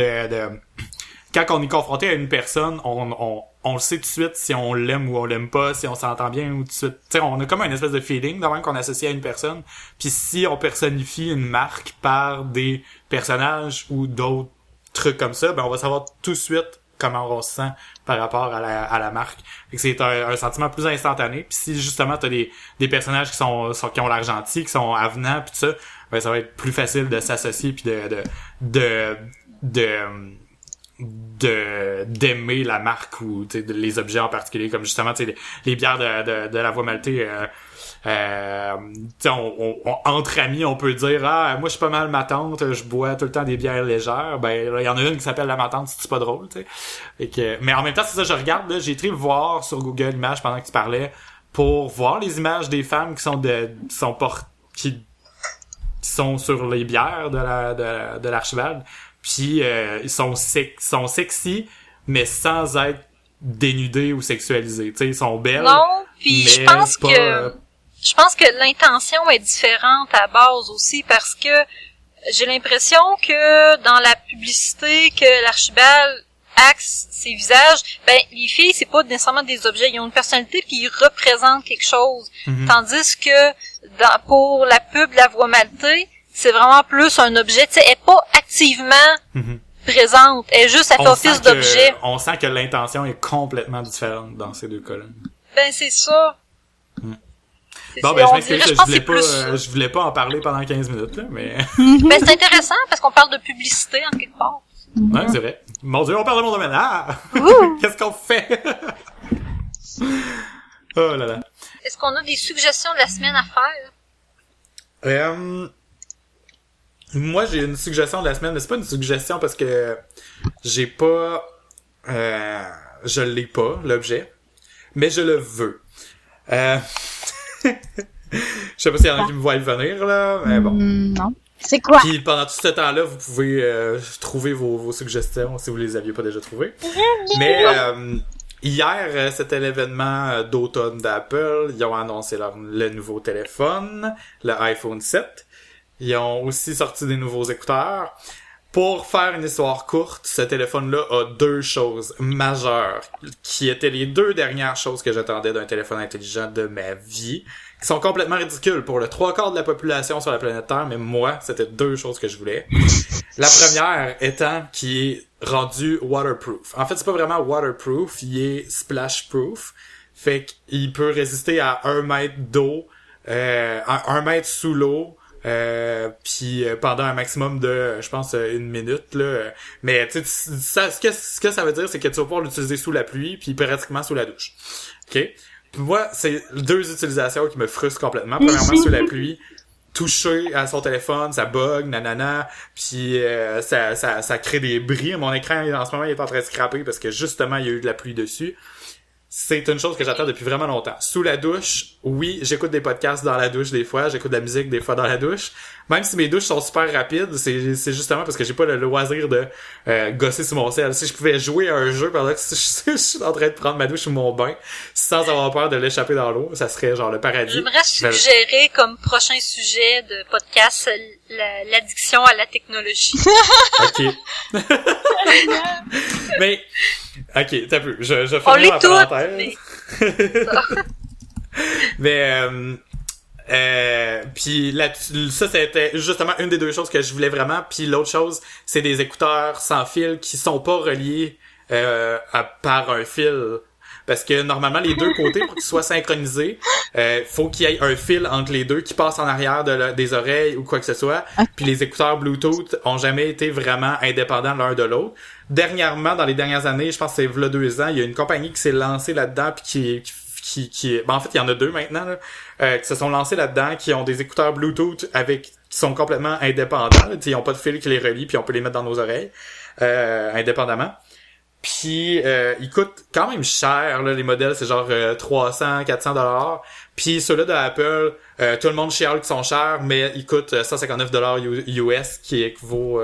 quand on est confronté à une personne, on le sait tout de suite si on l'aime ou on l'aime pas, si on s'entend bien ou tout de suite. Tu sais, on a comme une espèce de feeling de même qu'on associe à une personne. Puis si on personnifie une marque par des personnages ou d'autres trucs comme ça, ben on va savoir tout de suite comment on se sent par rapport à la marque. Fait que c'est un sentiment plus instantané. Puis si justement t'as des personnages qui ont l'air gentils, qui sont avenants puis tout ça, ben ça va être plus facile de s'associer puis d'aimer la marque ou les objets en particulier, comme justement les bières de la Voie Maltais. Entre amis, on peut dire moi je suis pas mal ma tante, je bois tout le temps des bières légères. Ben il y en a une qui s'appelle la Matante, c'est pas drôle, tu sais. Mais en même temps, c'est ça, je regarde là, j'ai été voir sur Google Images pendant que tu parlais pour voir les images des femmes qui sont sur les bières de l'Archibald. Puis ils sont sexy, mais sans être dénudés ou sexualisés. Tu sais, ils sont belles. Non, puis je pense que l'intention est différente à base aussi, parce que j'ai l'impression que dans la publicité que l'Archibald axe ses visages, ben les filles, c'est pas nécessairement des objets, ils ont une personnalité puis ils représentent quelque chose. Tandis que pour la pub de la Voie Maltais, c'est vraiment plus un objet, tu sais, elle est pas activement présente, elle est juste, elle fait office d'objet. On sent que l'intention est complètement différente dans ces deux cas-là. Ben, c'est ça. Bon, ben, je m'excuse, je voulais pas en parler pendant 15 minutes, là, mais... Ben, c'est intéressant, parce qu'on parle de publicité, en quelque part. Ouais, c'est vrai. Mon Dieu, on parle de mon domaine. Qu'est-ce qu'on fait? Oh là là. Est-ce qu'on a des suggestions de la semaine à faire? Moi, j'ai une suggestion de la semaine, mais c'est pas une suggestion parce que j'ai pas... je l'ai pas, l'objet, mais je le veux. Je sais pas s'il y en a qui me voient le venir, là, mais bon. Non. C'est quoi? Puis pendant tout ce temps-là, vous pouvez trouver vos suggestions si vous les aviez pas déjà trouvées. Mais hier, c'était l'événement d'automne d'Apple. Ils ont annoncé le nouveau téléphone, le iPhone 7. Ils ont aussi sorti des nouveaux écouteurs. Pour faire une histoire courte, ce téléphone-là a deux choses majeures qui étaient les deux dernières choses que j'attendais d'un téléphone intelligent de ma vie, qui sont complètement ridicules pour le 3/4 de la population sur la planète Terre, mais moi, c'était deux choses que je voulais. La première étant qu'il est rendu waterproof. En fait, c'est pas vraiment waterproof, il est splashproof. Fait qu'il peut résister à 1 mètre d'eau, 1 mètre sous l'eau, puis pendant un maximum de, je pense, 1 minute, là. Mais tu sais, ce que ça veut dire, c'est que tu vas pouvoir l'utiliser sous la pluie, puis pratiquement sous la douche. OK? moi, c'est 2 utilisations qui me frustrent complètement. Premièrement, sous la pluie, toucher à son téléphone, ça bug, nanana, puis ça crée des bris. Mon écran, en ce moment, il est en train de scraper parce que justement, il y a eu de la pluie dessus. C'est une chose que j'attends depuis vraiment longtemps. Sous la douche, oui, j'écoute des podcasts dans la douche des fois, j'écoute de la musique des fois dans la douche. Même si mes douches sont super rapides, c'est justement parce que j'ai pas le loisir de gosser sur mon sel. Si je pouvais jouer à un jeu pendant que je suis en train de prendre ma douche ou mon bain, sans avoir peur de l'échapper dans l'eau, ça serait genre le paradis. J'aimerais suggérer comme prochain sujet de podcast l'addiction à la technologie. Ok. Mais, ok, t'as vu, je fais on les ma toutes, parenthèse. Puis là, ça c'était justement une des 2 choses que je voulais vraiment. Puis l'autre chose, c'est des écouteurs sans fil qui sont pas reliés par un fil. Parce que normalement, les 2 côtés, pour qu'ils soient synchronisés, faut qu'il y ait un fil entre les 2 qui passe en arrière des oreilles ou quoi que ce soit. Puis les écouteurs Bluetooth ont jamais été vraiment indépendants l'un de l'autre. Dernièrement, dans les dernières années, je pense que c'est v'là 2 ans, il y a une compagnie qui s'est lancée là-dedans puis qui en fait, il y en a 2 maintenant, là, qui se sont lancés là-dedans, qui ont des écouteurs Bluetooth qui sont complètement indépendants. Là, ils ont pas de fil qui les relie puis on peut les mettre dans nos oreilles, indépendamment. Puis ils coûtent quand même cher, là, les modèles, c'est genre 300-400$. Puis ceux-là de Apple, tout le monde chiale qu'ils sont chers, mais ils coûtent $159 US, qui équivaut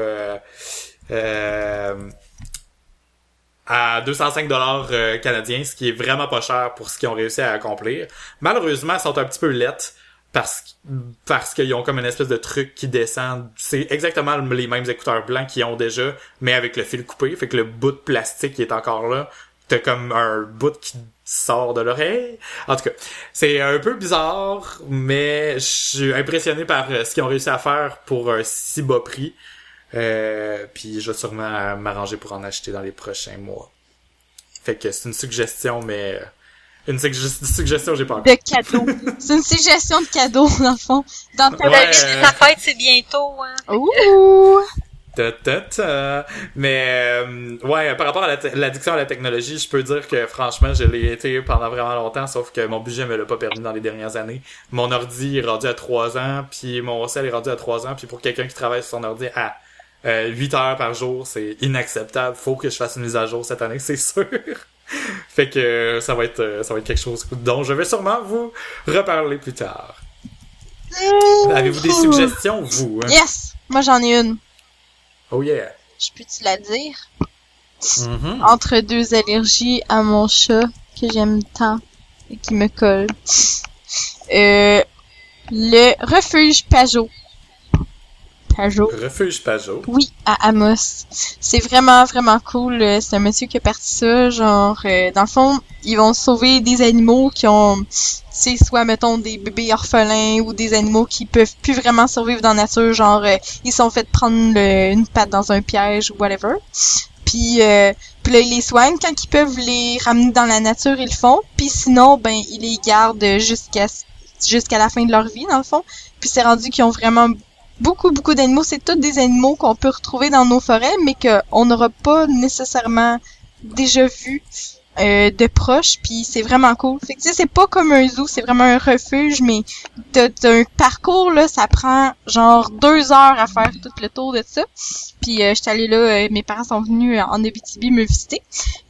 à 205$ canadiens, ce qui est vraiment pas cher pour ce qu'ils ont réussi à accomplir. Malheureusement, ils sont un petit peu laids parce qu'ils ont comme une espèce de truc qui descend. C'est exactement les mêmes écouteurs blancs qu'ils ont déjà, mais avec le fil coupé. Fait que le bout de plastique qui est encore là, t'as comme un bout qui sort de l'oreille. En tout cas, c'est un peu bizarre, mais je suis impressionné par ce qu'ils ont réussi à faire pour un si bas prix. Puis je vais sûrement m'arranger pour en acheter dans les prochains mois. Fait que c'est une suggestion, mais une suggestion, j'ai pas encore. De cadeau. C'est une suggestion de cadeau, dans le fond. Dans ta Ta fête, c'est bientôt, hein. Ouh! Mais ouais, par rapport à l'addiction à la technologie, je peux dire que franchement, je l'ai été pendant vraiment longtemps, sauf que mon budget me l'a pas permis dans les dernières années. Mon ordi est rendu à 3 ans, puis mon cell est rendu à 3 ans, puis pour quelqu'un qui travaille sur son ordi à 8 heures par jour, c'est inacceptable. Faut que je fasse une mise à jour cette année, c'est sûr. Fait que ça va être quelque chose dont je vais sûrement vous reparler plus tard. Avez-vous des suggestions, vous? Hein? Yes! Moi, j'en ai une. Oh yeah! Je peux-tu la dire? Mm-hmm. Entre 2 allergies à mon chat que j'aime tant et qui me colle. Le refuge Pajot. Refuge Pajot. Oui, à Amos. C'est vraiment, vraiment cool. C'est un monsieur qui a parti ça. Genre, dans le fond, ils vont sauver des animaux qui ont, c'est soit, mettons, des bébés orphelins ou des animaux qui peuvent plus vraiment survivre dans la nature. Genre, ils sont fait prendre une patte dans un piège ou whatever. Puis là, ils les soignent. Quand ils peuvent les ramener dans la nature, ils le font. Puis sinon, ben, ils les gardent jusqu'à la fin de leur vie, dans le fond. Puis c'est rendu qu'ils ont vraiment beaucoup d'animaux. C'est tous des animaux qu'on peut retrouver dans nos forêts, mais qu'on n'aura pas nécessairement déjà vu de proche, puis c'est vraiment cool. Fait que tu sais, c'est pas comme un zoo, c'est vraiment un refuge, mais t'as un parcours, là, ça prend genre 2 heures à faire tout le tour de ça. Puis j'étais allée là, mes parents sont venus en Abitibi me visiter.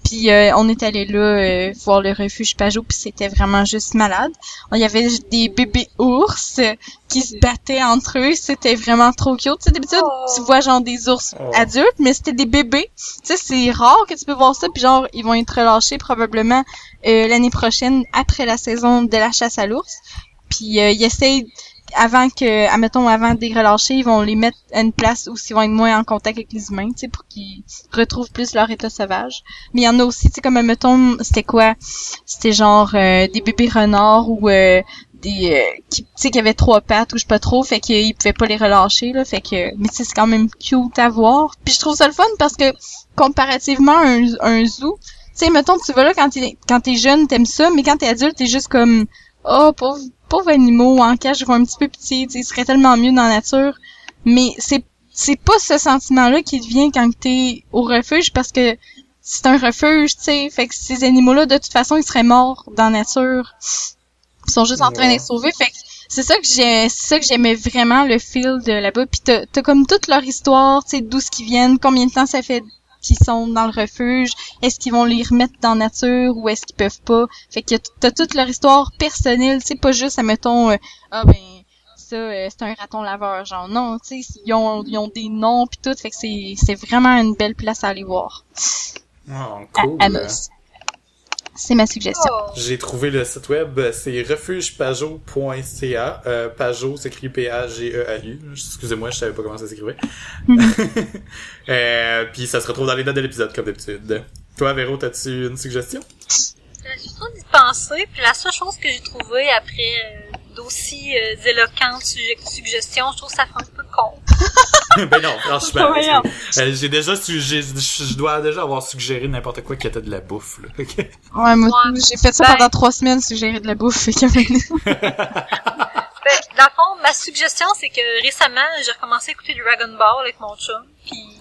Puis on est allé là voir le refuge Pajot, puis c'était vraiment juste malade. Il y avait des bébés ours qui se battaient entre eux, c'était vraiment trop cute. Tu sais, d'habitude, tu vois genre des ours adultes, mais c'était des bébés. Tu sais, c'est rare que tu peux voir ça, puis genre, ils vont être relâchés probablement l'année prochaine, après la saison de la chasse à l'ours. Puis ils essayent avant de les relâcher, ils vont les mettre à une place où ils vont être moins en contact avec les humains, tu sais, pour qu'ils retrouvent plus leur état sauvage. Mais il y en a aussi, tu sais, comme, mettons, c'était quoi? C'était genre des bébés renards ou qui avaient 3 pattes ou je sais pas trop, fait qu'ils pouvaient pas les relâcher, là, fait que, mais tu sais, c'est quand même cute à voir. Puis je trouve ça le fun parce que, comparativement à un zoo, tu sais, mettons, tu vas là quand t'es jeune, t'aimes ça, mais quand t'es adulte, t'es juste comme, oh, pauvres animaux en cage, ils vont un petit peu petits, tu sais, ils seraient tellement mieux dans la nature. Mais c'est pas ce sentiment-là qui te vient quand t'es au refuge, parce que c'est un refuge, tu sais. Fait que ces animaux-là, de toute façon, ils seraient morts dans la nature. Ils sont juste en train d'être sauvés. Fait que c'est ça que j'aimais vraiment, le feel de là-bas. Puis t'as comme toute leur histoire, tu sais, d'où ce qu'ils viennent, combien de temps ça fait qu'ils sont dans le refuge, est-ce qu'ils vont les remettre dans la nature ou est-ce qu'ils peuvent pas. Fait que t'as toute leur histoire personnelle, tu sais, pas juste, admettons, c'est un raton laveur, genre, non, tu sais, ils ont des noms pis tout, fait que c'est vraiment une belle place à aller voir. Oh, cool. À c'est ma suggestion. Oh. J'ai trouvé le site web, c'est refugepageau.ca. Pageau s'écrit P-A-G-E-A-U. Excusez-moi, je savais pas comment ça s'écrivait. Puis ça se retrouve dans les notes de l'épisode, comme d'habitude. Toi, Véro, t'as-tu une suggestion? Je suis trop d'y penser, puis la seule chose que j'ai trouvée après d'aussi éloquentes suggestions, je trouve que ça fait un peu con. Ben non, franchement. Je dois déjà avoir suggéré n'importe quoi qui était de la bouffe, là. Okay. Ouais, moi, j'ai fait ça pendant 3 semaines, suggérer de la bouffe, fait que dans le fond, ma suggestion, c'est que récemment, j'ai recommencé à écouter Dragon Ball avec mon chum, puis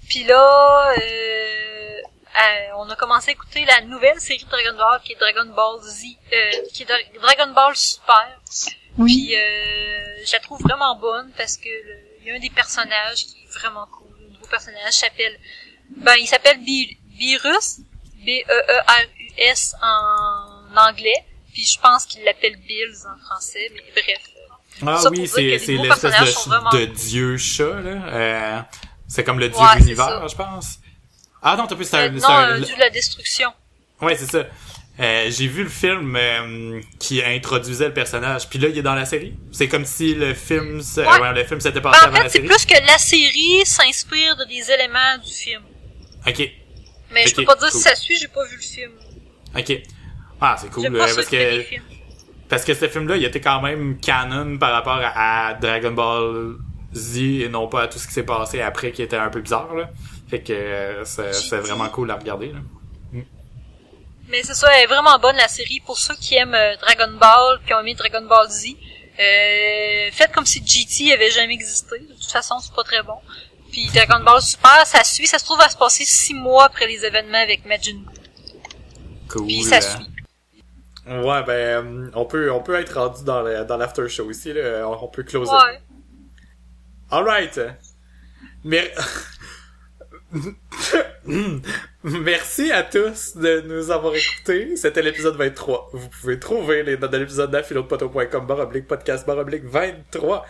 puis là, on a commencé à écouter la nouvelle série de Dragon Ball, qui est Dragon Ball Z, qui est Dragon Ball Super. Puis je la trouve vraiment bonne parce que il y a un des personnages qui est vraiment cool. Le nouveau personnage il s'appelle Beerus, B-E-E-R-U-S en anglais. Puis je pense qu'il l'appelle Bills en français, mais bref. Ah oui, c'est l'espèce de dieu chat, là. C'est comme le dieu de l'univers, je pense. Ah non, t'as plus dieu de la destruction. Ouais, c'est ça. J'ai vu le film qui introduisait le personnage, puis là il est dans la série. C'est comme si le film s'était passé avant la série. En fait, c'est plus que la série s'inspire de des éléments du film. OK. Mais je peux pas dire si ça suit, j'ai pas vu le film. OK. Ah, c'est cool parce que ce film-là, il était quand même canon par rapport à Dragon Ball Z et non pas à tout ce qui s'est passé après qui était un peu bizarre, là. Fait que c'est vraiment cool à regarder, là. Mais c'est ça, elle est vraiment bonne la série. Pour ceux qui aiment Dragon Ball, qui ont aimé Dragon Ball Z, faites comme si GT avait jamais existé. De toute façon, c'est pas très bon. Puis Dragon Ball Super, ça suit. Ça se trouve à se passer 6 mois après les événements avec Majin Buu. Cool. Puis ça suit. Ouais, ben on peut être rendu dans l'after show ici, là. On peut closer. Ouais. Alright. Mais merci à tous de nous avoir écoutés. C'était l'épisode 23. Vous pouvez trouver les notes de l'épisode dans philodepotto.com/podcast/23.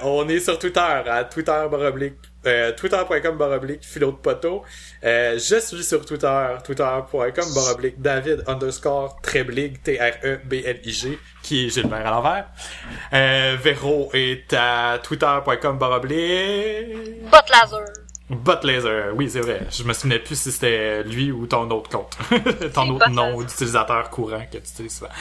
On est sur Twitter à twitter.com/philodepotto. Je suis sur twitter.com/David_Treblig TREBLIG qui est Gilbert à l'envers. Véro est à twitter.com/ Botlaser, oui, c'est vrai. Je me souvenais plus si c'était lui ou ton autre compte. Ton autre nom d'utilisateur courant que tu utilises souvent.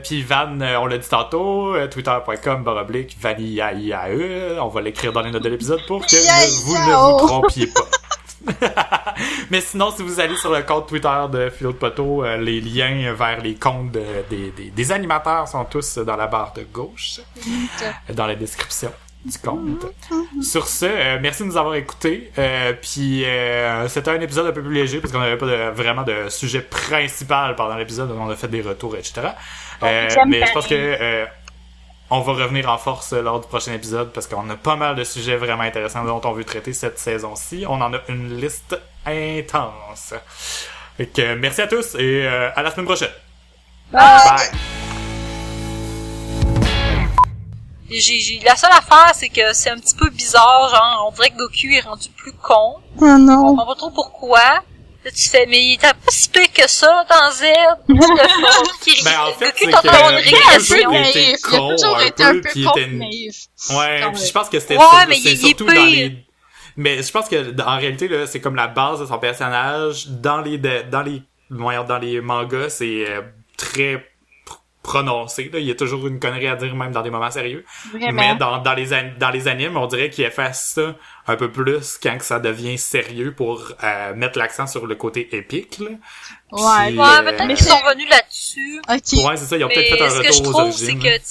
Puis Van, on l'a dit tantôt, twitter.com/VanillaIAE. On va l'écrire dans les notes de l'épisode pour que vous ne vous trompiez pas. Mais sinon, si vous allez sur le compte Twitter de Philo de Poteau, les liens vers les comptes des animateurs sont tous dans la barre de gauche, dans la description du compte. Sur ce, merci de nous avoir écoutés. Puis c'était un épisode un peu plus léger parce qu'on n'avait pas vraiment de sujet principal pendant l'épisode. On a fait des retours, etc. Mais je pense que on va revenir en force lors du prochain épisode parce qu'on a pas mal de sujets vraiment intéressants dont on veut traiter cette saison-ci. On en a une liste intense. Fait que merci à tous et à la semaine prochaine. Bye! La seule affaire, c'est que c'est un petit peu bizarre, genre, on dirait que Goku est rendu plus con. Oh non. On comprend pas trop pourquoi. Là, tu fais, mais il était pas si pire que ça dans Z. Ben, en fait, Goku t'entend une régression. Il était con, un peu, puis il était naïf. Ouais, puis je pense que c'était c'est surtout dans les... Mais je pense que, en réalité, là, c'est comme la base de son personnage. Dans les mangas, c'est très prononcé, là. Il y a toujours une connerie à dire, même dans des moments sérieux. Vraiment? Mais dans les animes, on dirait qu'il efface ça un peu plus quand que ça devient sérieux pour mettre l'accent sur le côté épique, là. Ouais, peut-être qu'ils sont revenus là-dessus. Okay. Ouais, c'est ça, ils ont peut-être fait un retour aux origines. Ce que je trouve, c'est que, tu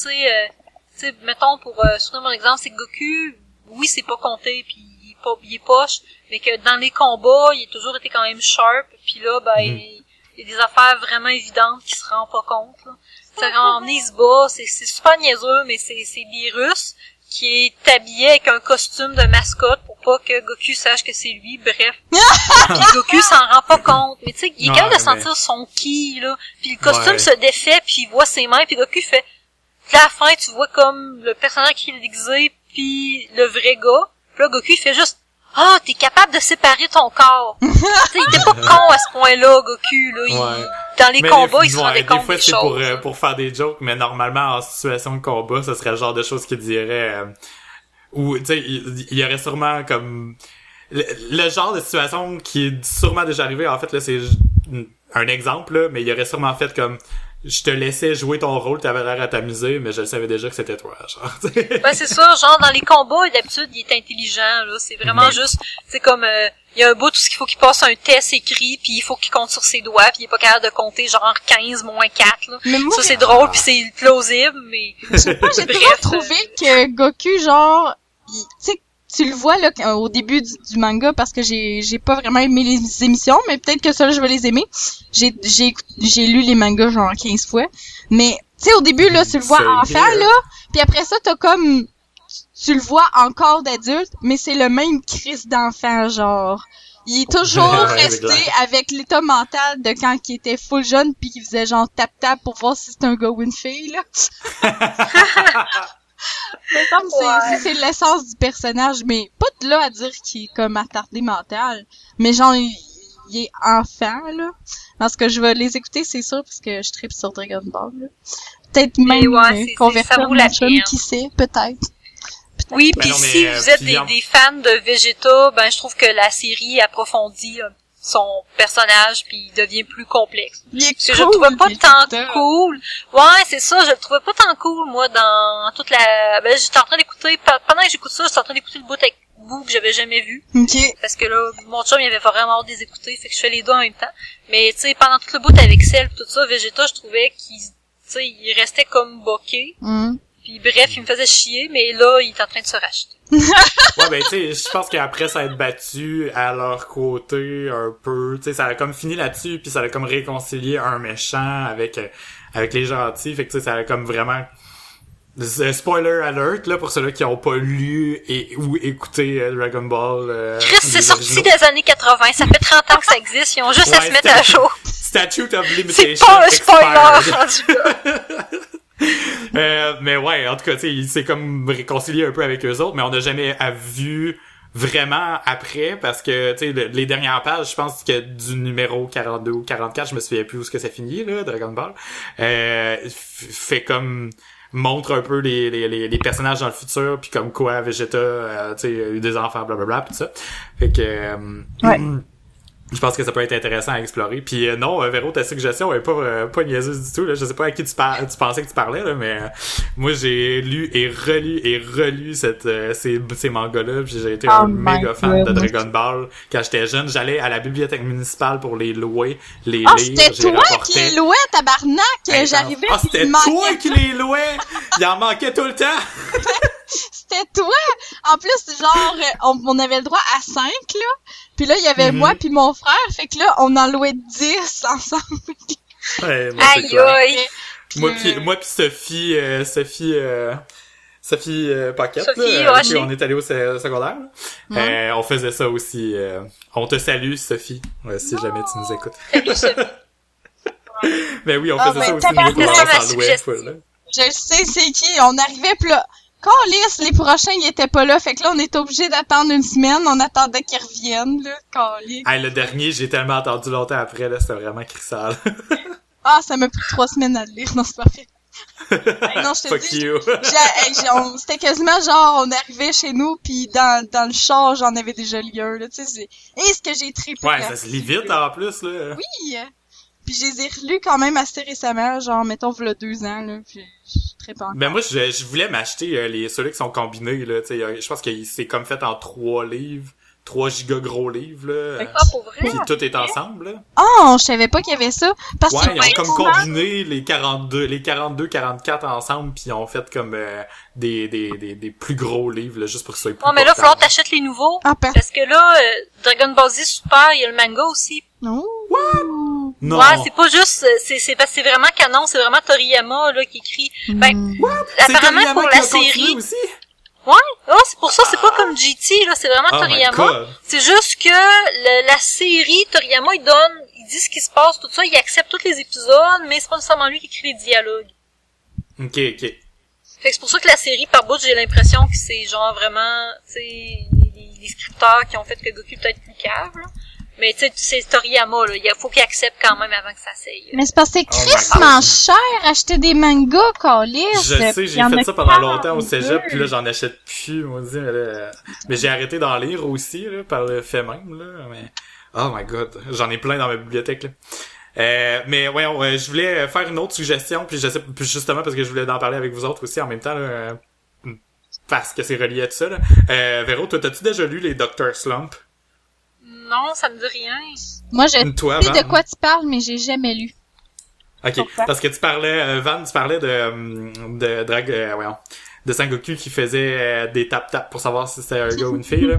sais, mettons, pour soutenir mon exemple, c'est que Goku, oui, c'est pas compté, pis il est il est poche, mais que dans les combats, il a toujours été quand même sharp, puis là, ben, il y a des affaires vraiment évidentes qu'il se rend pas compte, là. C'est quand il se bat, c'est super niaiseux, mais c'est des Russes qui est habillé avec un costume de mascotte pour pas que Goku sache que c'est lui, bref. Puis Goku s'en rend pas compte, mais tu sais, il est capable de sentir son ki, là, puis le costume se défait, puis il voit ses mains, puis Goku fait... Puis à la fin, tu vois comme le personnage qui est déguisé, puis le vrai gars, puis là, Goku, il fait juste... Ah, t'es capable de séparer ton corps. Tu sais, il était pas con à ce point-là, Goku, là. Dans les combats, il se rendait compte des choses. Des fois, c'est pour faire des jokes, mais normalement, en situation de combat, ce serait le genre de choses qu'il dirait... ou, tu sais, il y aurait sûrement comme... Le genre de situation qui est sûrement déjà arrivé, en fait, là, c'est un exemple, là, mais il aurait sûrement fait comme... Je te laissais jouer ton rôle, t'avais l'air à t'amuser, mais je savais déjà que c'était toi, genre. Ben c'est ça, genre dans les combats, d'habitude, il est intelligent, là. C'est vraiment juste, c'est comme, il y a un bout où il faut qu'il passe un test écrit, puis il faut qu'il compte sur ses doigts, puis il est pas capable de compter genre 15 moins 4, là. Mais moi, ça c'est drôle, puis c'est plausible, mais... Je sais pas, j'ai toujours trouvé que Goku, genre, tu sais, tu le vois là au début du manga parce que j'ai pas vraiment aimé les émissions, mais peut-être que ça là je vais les aimer. J'ai lu les mangas genre 15 fois, mais tu sais au début là tu le vois enfant là, puis après ça t'as comme tu le vois encore d'adulte, mais c'est le même Chris d'enfant genre. Il est toujours resté avec l'état mental de quand il était full jeune puis qu'il faisait genre tap pour voir si c'était un gars ou une fille là. Mais comme c'est l'essence du personnage, mais pas de là à dire qu'il est comme attardé mental, mais genre il est enfant là. Parce que je vais les écouter c'est sûr parce que je tripe sur Dragon Ball là. Peut-être même convertir mon chum, qui sait, peut-être. Oui, puis si vous êtes des fans de Vegeta, ben je trouve que la série approfondit son personnage puis il devient plus complexe. Parce que je le trouvais pas tant cool. Ouais, c'est ça, je le trouvais pas tant cool moi dans toute la j'étais en train d'écouter pendant que j'écoute ça, j'étais en train d'écouter le bout avec vous que j'avais jamais vu. Parce que là mon chum il avait vraiment hâte de les écouter, fait que je fais les deux en même temps. Mais tu sais pendant tout le bout avec Cell tout ça, Vegeta, je trouvais qu'il tu sais il restait comme bokeh. Puis bref, il me faisait chier, mais là, il est en train de se racheter. Ouais, ben tu sais, je pense qu'après ça a été battu à leur côté un peu, tu sais, ça a comme fini là-dessus, puis ça a comme réconcilié un méchant avec les gentils, fait que tu sais, ça a comme vraiment... Spoiler alert, là, pour ceux-là qui ont pas lu ou écouté Dragon Ball. Chris, c'est sorti des années 80, ça fait 30 ans que ça existe, ils ont juste à se mettre à jour. Statute of Limitation. C'est pas un spoiler, rendu là. Mais ouais, en tout cas, tu sais, il s'est comme réconcilié un peu avec eux autres, mais on n'a jamais vu vraiment après, parce que, tu sais, les dernières pages, je pense que du numéro 42 ou 44, je me souviens plus où ce que ça finit, là, Dragon Ball, fait comme... montre un peu les personnages dans le futur, puis comme quoi Vegeta, tu sais, a eu des enfants, blablabla, pis tout ça. Fait que... je pense que ça peut être intéressant à explorer. Puis non, Véro, ta suggestion est pas niaiseuse du tout. Là. Je sais pas à qui tu pensais que tu parlais, là, mais moi j'ai lu et relu ces mangas-là. Puis j'ai été un méga fan de Dragon Ball quand j'étais jeune. J'allais à la bibliothèque municipale pour les louer, les lire. C'était toi qui les louais, tabarnak! J'arrivais ah, c'était toi qui les louais! Il en manquait tout le temps! C'était toi! En plus, genre, on avait le droit à 5, là. Puis là, il y avait moi puis mon frère. Fait que là, on en louait 10 ensemble. Ouais, aïe, aïe! Moi pis Sophie Paquette, Sophie, là, puis on est allé au secondaire. On faisait ça aussi. On te salue, Sophie, si jamais tu nous écoutes. Salut, Sophie. Mais oui, on faisait ça aussi. Je sais c'est qui. On arrivait pis là... Calisse, les prochains, ils étaient pas là. Fait que là, on était obligé d'attendre une semaine. On attendait qu'ils reviennent, là. Calisse. Hey, le dernier, j'ai tellement attendu longtemps après, là. C'était vraiment crissal. Ah, ça m'a pris 3 semaines à le lire. Non, c'est pas vrai. Hey, non, je te dis. C'était quasiment genre, on arrivait chez nous, pis dans le char, j'en avais déjà lu un, là. Tu sais, ce que j'ai trippé. Ouais, ça se lit vite, en plus, là. Oui! Puis je les ai relus quand même assez récemment, genre, mettons, v'là 2 ans, là, puis je trippe encore. Ben moi, je voulais m'acheter ceux-là qui sont combinés, là, tu sais, je pense que c'est comme fait en 3 livres, 3 giga gros livres, là. Ah, pour vrai? Puis tout est ensemble, là. Oh, je savais pas qu'il y avait ça. Parce Ouais, que ils ont comme souvent- combiné les 42, 44 ensemble, puis ils ont fait comme des plus gros livres, là, juste pour que ça soit plus Ouais, mais là, il va falloir portable. t'achètes les nouveaux. Ah, Parce que là, Dragon Ball Z Super, il y a le manga aussi. Non. Non. Ouais, c'est pas juste, c'est parce que c'est vraiment canon, c'est vraiment Toriyama, là, qui écrit. Ben, C'est apparemment, Toriyama pour qui la a continué série. aussi? Ouais, oh, c'est pour ça, c'est pas comme GT, là, c'est vraiment Oh my Toriyama. God. C'est juste que la série, Toriyama, il dit ce qui se passe, tout ça, il accepte tous les épisodes, mais c'est pas nécessairement lui qui écrit les dialogues. Ok. Fait que c'est pour ça que la série, par bout, j'ai l'impression que c'est genre vraiment, tu sais, les scripteurs qui ont fait que Goku est peut-être plus cave, là. Mais tu sais, c'est Toriyama, là. Il faut qu'il accepte quand même avant que ça s'aille. Mais c'est parce que c'est Oh my crissement God. cher acheter des mangas, câlisse. Je sais, Puis j'ai il y en fait a ça pendant longtemps au 42. cégep, puis là, j'en achète plus, on dit, mais j'ai arrêté d'en lire aussi, là, par le fait même, là, mais, oh my god, j'en ai plein dans ma bibliothèque, là. Mais ouais, je voulais faire une autre suggestion, puis je sais, puis justement parce que je voulais en parler avec vous autres aussi en même temps, là, parce que c'est relié à tout ça, là. Véro, toi, t'as-tu déjà lu les Dr. Slump? Non, ça me dit rien. Moi, je Toi, sais de Van? quoi tu parles, mais j'ai jamais lu. Ok, Pourquoi? parce que tu parlais, Van, tu parlais de de Sangoku qui faisait des tap-tap pour savoir si c'était un gars ou une fille, là.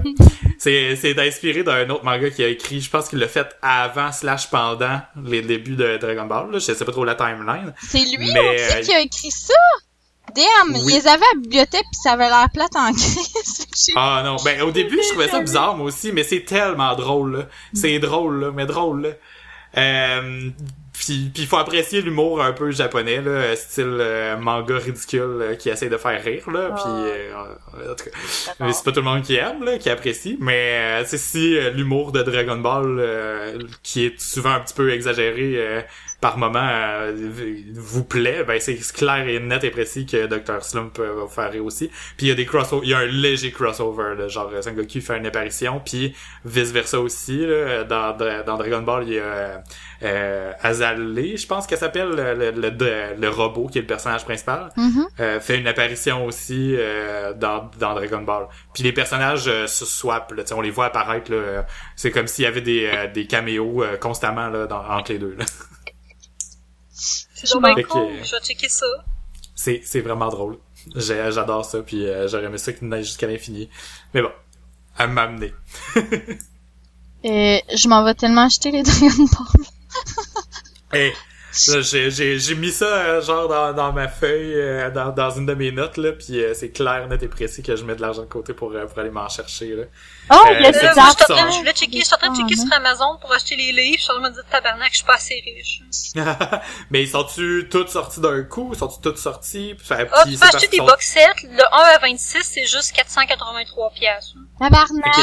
C'est inspiré d'un autre manga qu'il a écrit, je pense qu'il l'a fait avant / pendant les débuts de Dragon Ball, là. Je sais pas trop la timeline. C'est lui Mais, aussi qui a écrit ça? Damn, oui. il les avait à la bibliothèque pis ça avait l'air plate en crise. Ah non, ben au début je trouvais ça bizarre moi aussi, mais c'est tellement drôle là. C'est drôle là, mais drôle là. Puis il faut apprécier l'humour un peu japonais là, style manga ridicule qui essaie de faire rire là, puis en tout cas, mais c'est pas tout le monde qui aime là, qui apprécie, mais c'est si l'humour de Dragon Ball qui est souvent un petit peu exagéré par moment vous plaît, ben c'est clair et net et précis que Dr. Slump va vous faire rire aussi. Puis il y a des il y a un léger crossover là, genre Sangoku fait une apparition, puis vice versa aussi là, dans Dragon Ball il y a Azalea, je pense qu'elle s'appelle le robot qui est le personnage principal, fait une apparition aussi dans Dragon Ball. Puis les personnages se swappent, là, on les voit apparaître là, c'est comme s'il y avait des caméos constamment là entre les deux là. C'est donc bien Fait que, cool, je vais checker ça. C'est vraiment drôle. J'adore ça, puis j'aurais aimé ça qu'il neige jusqu'à l'infini. Mais bon, elle m'a amené. Je m'en vais tellement acheter les Dragon Ball. Hey, là, j'ai mis ça genre dans ma feuille, dans une de mes notes là, puis c'est clair, net et précis que je mets de l'argent de côté pour aller m'en chercher là. Oh, il y a c'est des Là, ça, moi, enfants. je voulais checker, je suis en train de checker sur Amazon pour acheter les livres, je suis en train de me dire, tabarnak, je suis pas assez riche. Mais sont-tu toutes sorties d'un coup? Sont-tu toutes sorties? Ah, tu peux acheter des box sets, le 1 à 26, c'est juste 483 piastres. Tabarnak!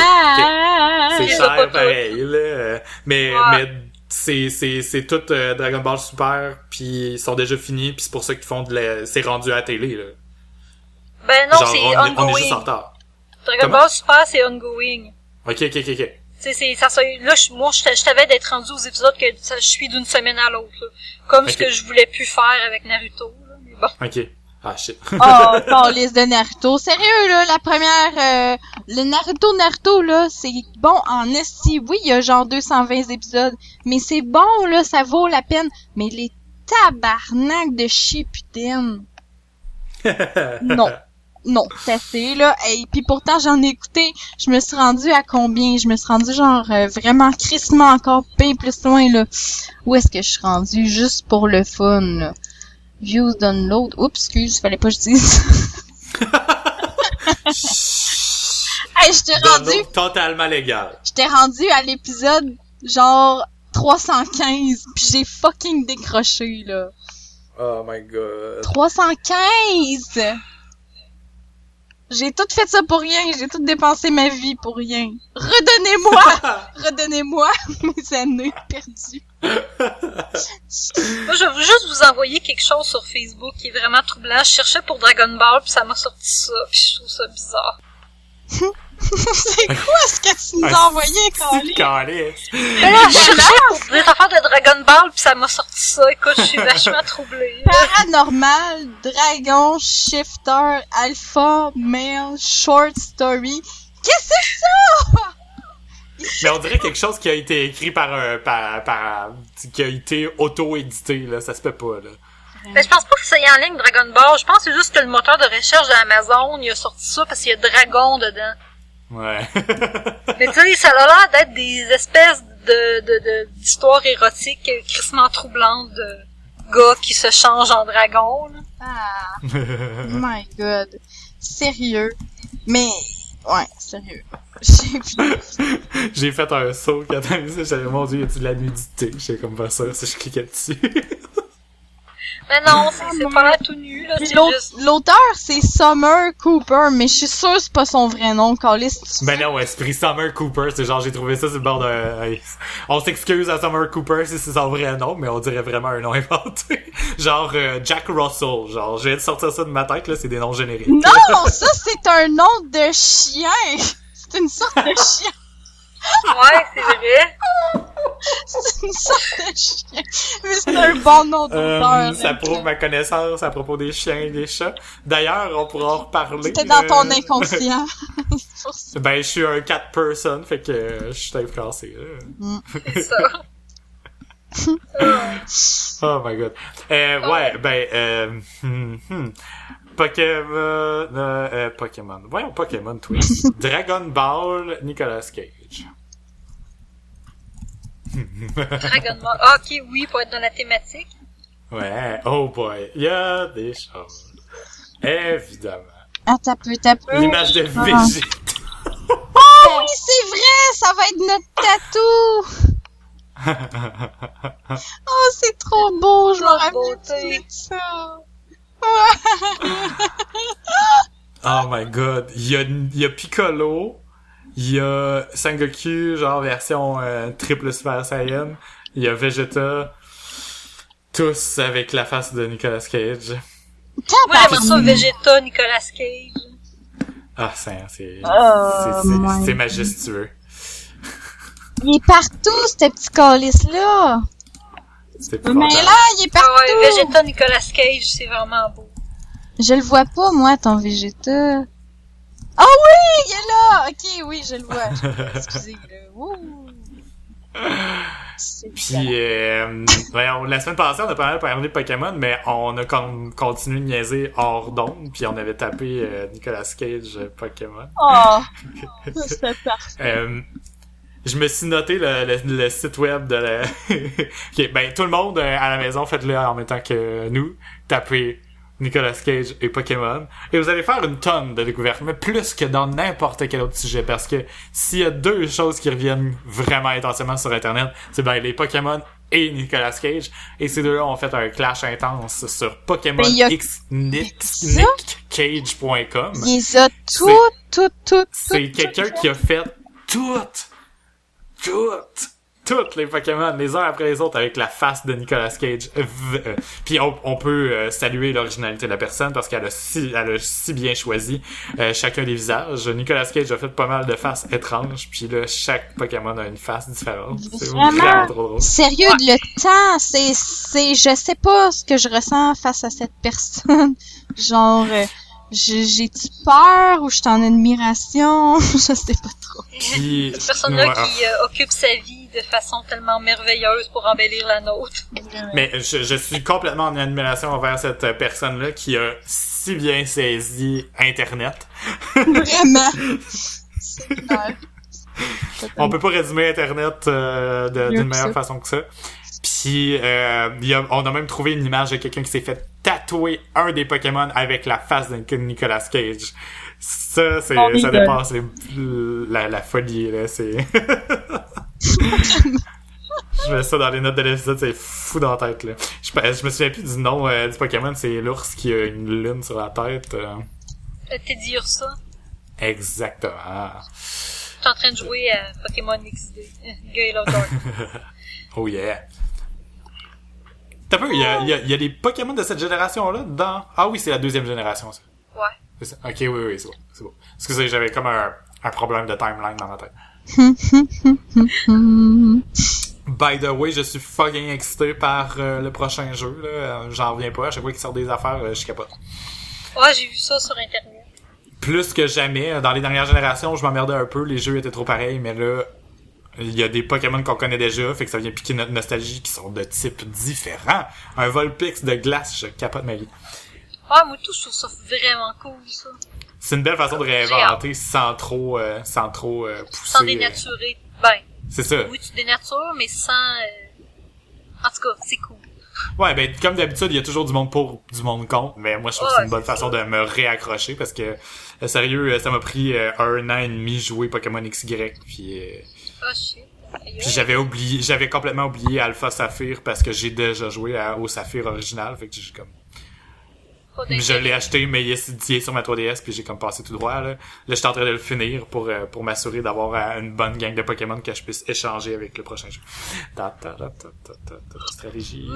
C'est les a pas cher toutes. pareil là. Mais c'est tout Dragon Ball Super, puis ils sont déjà finis, puis c'est pour ça qu'ils font c'est rendu à la télé là. Ben non, Genre, c'est on est juste en ongoing. retard. Dragon Comment? Ball Super, c'est ongoing. Ok. Tu sais, là, moi, je t'avais d'être rendu aux épisodes que je suis d'une semaine à l'autre, là. Comme Ok. ce que je voulais plus faire avec Naruto, là. Mais bon. Ok. Ah shit. Oh, liste de Naruto. Sérieux, là, la première, le Naruto, là, c'est bon en esti. Oui, il y a genre 220 épisodes, mais c'est bon, là, ça vaut la peine. Mais les tabarnak de Shippuden. Non, c'est assez, là. Et puis pourtant, j'en ai écouté. Je me suis rendue à combien? Je me suis rendue genre vraiment crissement encore bien plus loin, là. Où est-ce que je suis rendue? Juste pour le fun, là. Views download. Oups, excuse, fallait pas que je dise. Hey, Totalement légal. j'étais rendue à l'épisode genre 315, puis j'ai fucking décroché, là. Oh my god. 315! J'ai tout fait ça pour rien, j'ai tout dépensé ma vie pour rien. Redonnez-moi mes années perdues. Moi, je veux juste vous envoyer quelque chose sur Facebook qui est vraiment troublant. Je cherchais pour Dragon Ball, puis ça m'a sorti ça, puis je trouve ça bizarre. C'est quoi ce que tu nous as envoyé, Carly? Mais là, je cherchais pour des affaires de Dragon Ball, puis ça m'a sorti ça. Écoute, je suis vachement troublée. Paranormal, Dragon, Shifter, Alpha, Male, Short Story. Qu'est-ce que c'est ça? Mais on dirait quelque chose qui a été écrit qui a été auto-édité, là. Ça se peut pas, là. Mais je pense pas que ça y est en ligne, Dragon Ball. Je pense que c'est juste que le moteur de recherche d'Amazon, il a sorti ça parce qu'il y a Dragon dedans. Ouais. Mais tu sais, ça a l'air d'être des espèces d'histoires érotiques crissement troublantes de gars qui se changent en dragon, là. Ah, my god. Sérieux. Mais, ouais, sérieux. J'ai fait un saut quand t'as mis ça, j'avais, mon Dieu, y a-tu de la nudité? J'étais comme pas sûr si je cliquais dessus. Mais non, c'est pas l'air tout nu, là. C'est juste... L'auteur, c'est Summer Cooper, mais je suis sûre que c'est pas son vrai nom, Carlis. Ben non, esprit Summer Cooper, c'est genre, j'ai trouvé ça sur le bord de... On s'excuse à Summer Cooper si c'est son vrai nom, mais on dirait vraiment un nom inventé. Genre, Jack Russell, genre, j'ai de sortir ça de ma tête, là, c'est des noms génériques. Non, ça, c'est un nom de chien! C'est une sorte de chien! Ouais, c'est vrai. C'est une sorte de chien. Mais c'est un bon nom d'auteur. Ça prouve ma connaissance à propos des chiens et des chats. D'ailleurs, on pourra en reparler. C'était dans ton inconscient. Ben, je suis un cat person, fait que je suis influencé. C'est ça. Oh my god. Ouais, ben, Pokémon. Voyons, Pokémon Twist. Dragon Ball, Nicolas Cage. Dragon Ball. Ah, ok, oui, pour être dans la thématique. Ouais, oh boy. Il y a des choses. Évidemment. Ah, t'as peu. L'image de Végéta. Oh oui, c'est vrai! Ça va être notre tatou! Oh, c'est trop beau! Je me rappelle de ça! Oh my god. Il y a Piccolo. Il y a Sangoku, genre version triple Super Saiyan. Il y a Vegeta. Tous avec la face de Nicolas Cage. Moi, j'aimerais ça Vegeta, Nicolas Cage. Ah, c'est majestueux. Il est partout, ce petit calice-là! Mais là, il est partout! Ah ouais, Vegeta, Nicolas Cage, c'est vraiment beau. Je le vois pas, moi, ton Vegeta. Ah oui, il est là! Ok, oui, je le vois. Excusez, là. Ouh. Puis, la semaine passée, on a pas mal parlé de Pokémon, mais on a continué de niaiser hors d'onde, puis on avait tapé Nicolas Cage Pokémon. Oh! C'est parfait. Je me suis noté le site web de la... Okay, ben, tout le monde à la maison, faites-le en même temps que nous. Tapez Nicolas Cage et Pokémon. Et vous allez faire une tonne de découvertes, mais plus que dans n'importe quel autre sujet, parce que s'il y a deux choses qui reviennent vraiment intensément sur Internet, c'est ben les Pokémon et Nicolas Cage. Et ces deux-là ont fait un clash intense sur Pokémon X nickcage.com. Il les a toutes. C'est quelqu'un qui a fait toutes les Pokémon, les uns après les autres, avec la face de Nicolas Cage. Puis on peut saluer l'originalité de la personne parce qu'elle a si bien choisi chacun des visages. Nicolas Cage a fait pas mal de faces étranges, puis là, chaque Pokémon a une face différente. C'est vraiment trop drôle. Sérieux, le temps, c'est, je sais pas ce que je ressens face à cette personne. Genre, j'ai-tu peur ou je suis en admiration? Je sais pas trop. Puis, cette personne-là qui occupe sa vie de façon tellement merveilleuse pour embellir la nôtre. Mais je suis complètement en admiration envers cette personne-là qui a si bien saisi Internet. Vraiment. C'est clair. On peut pas résumer Internet d'une meilleure façon que ça. Puis on a même trouvé une image de quelqu'un qui s'est fait tatouer un des Pokémon avec la face de Nicolas Cage. Ça dépasse la folie, là, c'est... Je mets ça dans les notes de l'épisode, c'est fou dans la tête, là. Je me souviens plus du nom du Pokémon, c'est l'ours qui a une lune sur la tête. Teddy Ursa. Exactement. Je suis en train de jouer à Pokémon XD. Gale of Dark. Oh yeah. T'as peu, il y a des Pokémon de cette génération-là dedans. Ah oui, c'est la deuxième génération, ça. Ouais. C'est ça. Ok, oui, c'est bon. Excusez, j'avais comme un problème de timeline dans ma tête. By the way, je suis fucking excité par le prochain jeu, là. J'en reviens pas. À chaque fois qu'il sort des affaires, je capote. Ouais, j'ai vu ça sur Internet. Plus que jamais, dans les dernières générations, je m'emmerdais un peu. Les jeux étaient trop pareils, mais là, il y a des Pokémon qu'on connaît déjà, fait que ça vient piquer notre nostalgie, qui sont de types différents. Un Vulpix de glace, je capote ma vie. Ah, moi, tout, je trouve ça vraiment cool, ça. C'est une belle façon de réinventer sans trop pousser. Sans dénaturer. Ben, c'est ça. oui, tu dénatures, mais sans... En tout cas, c'est cool. Ouais, ben, comme d'habitude, il y a toujours du monde pour, du monde contre, mais moi, je trouve que c'est une bonne façon de me réaccrocher, parce que, sérieux, ça m'a pris 1 an et demi jouer Pokémon XY, puis... Oh, shit. Puis j'avais complètement oublié Alpha Saphir, parce que j'ai déjà joué au Saphir original, fait que j'ai comme... Je l'ai acheté, mais il est sur ma 3DS, puis j'ai comme passé tout droit, là. Là, j'étais en train de le finir pour m'assurer d'avoir une bonne gang de Pokémon que je puisse échanger avec le prochain jeu. Stratégie.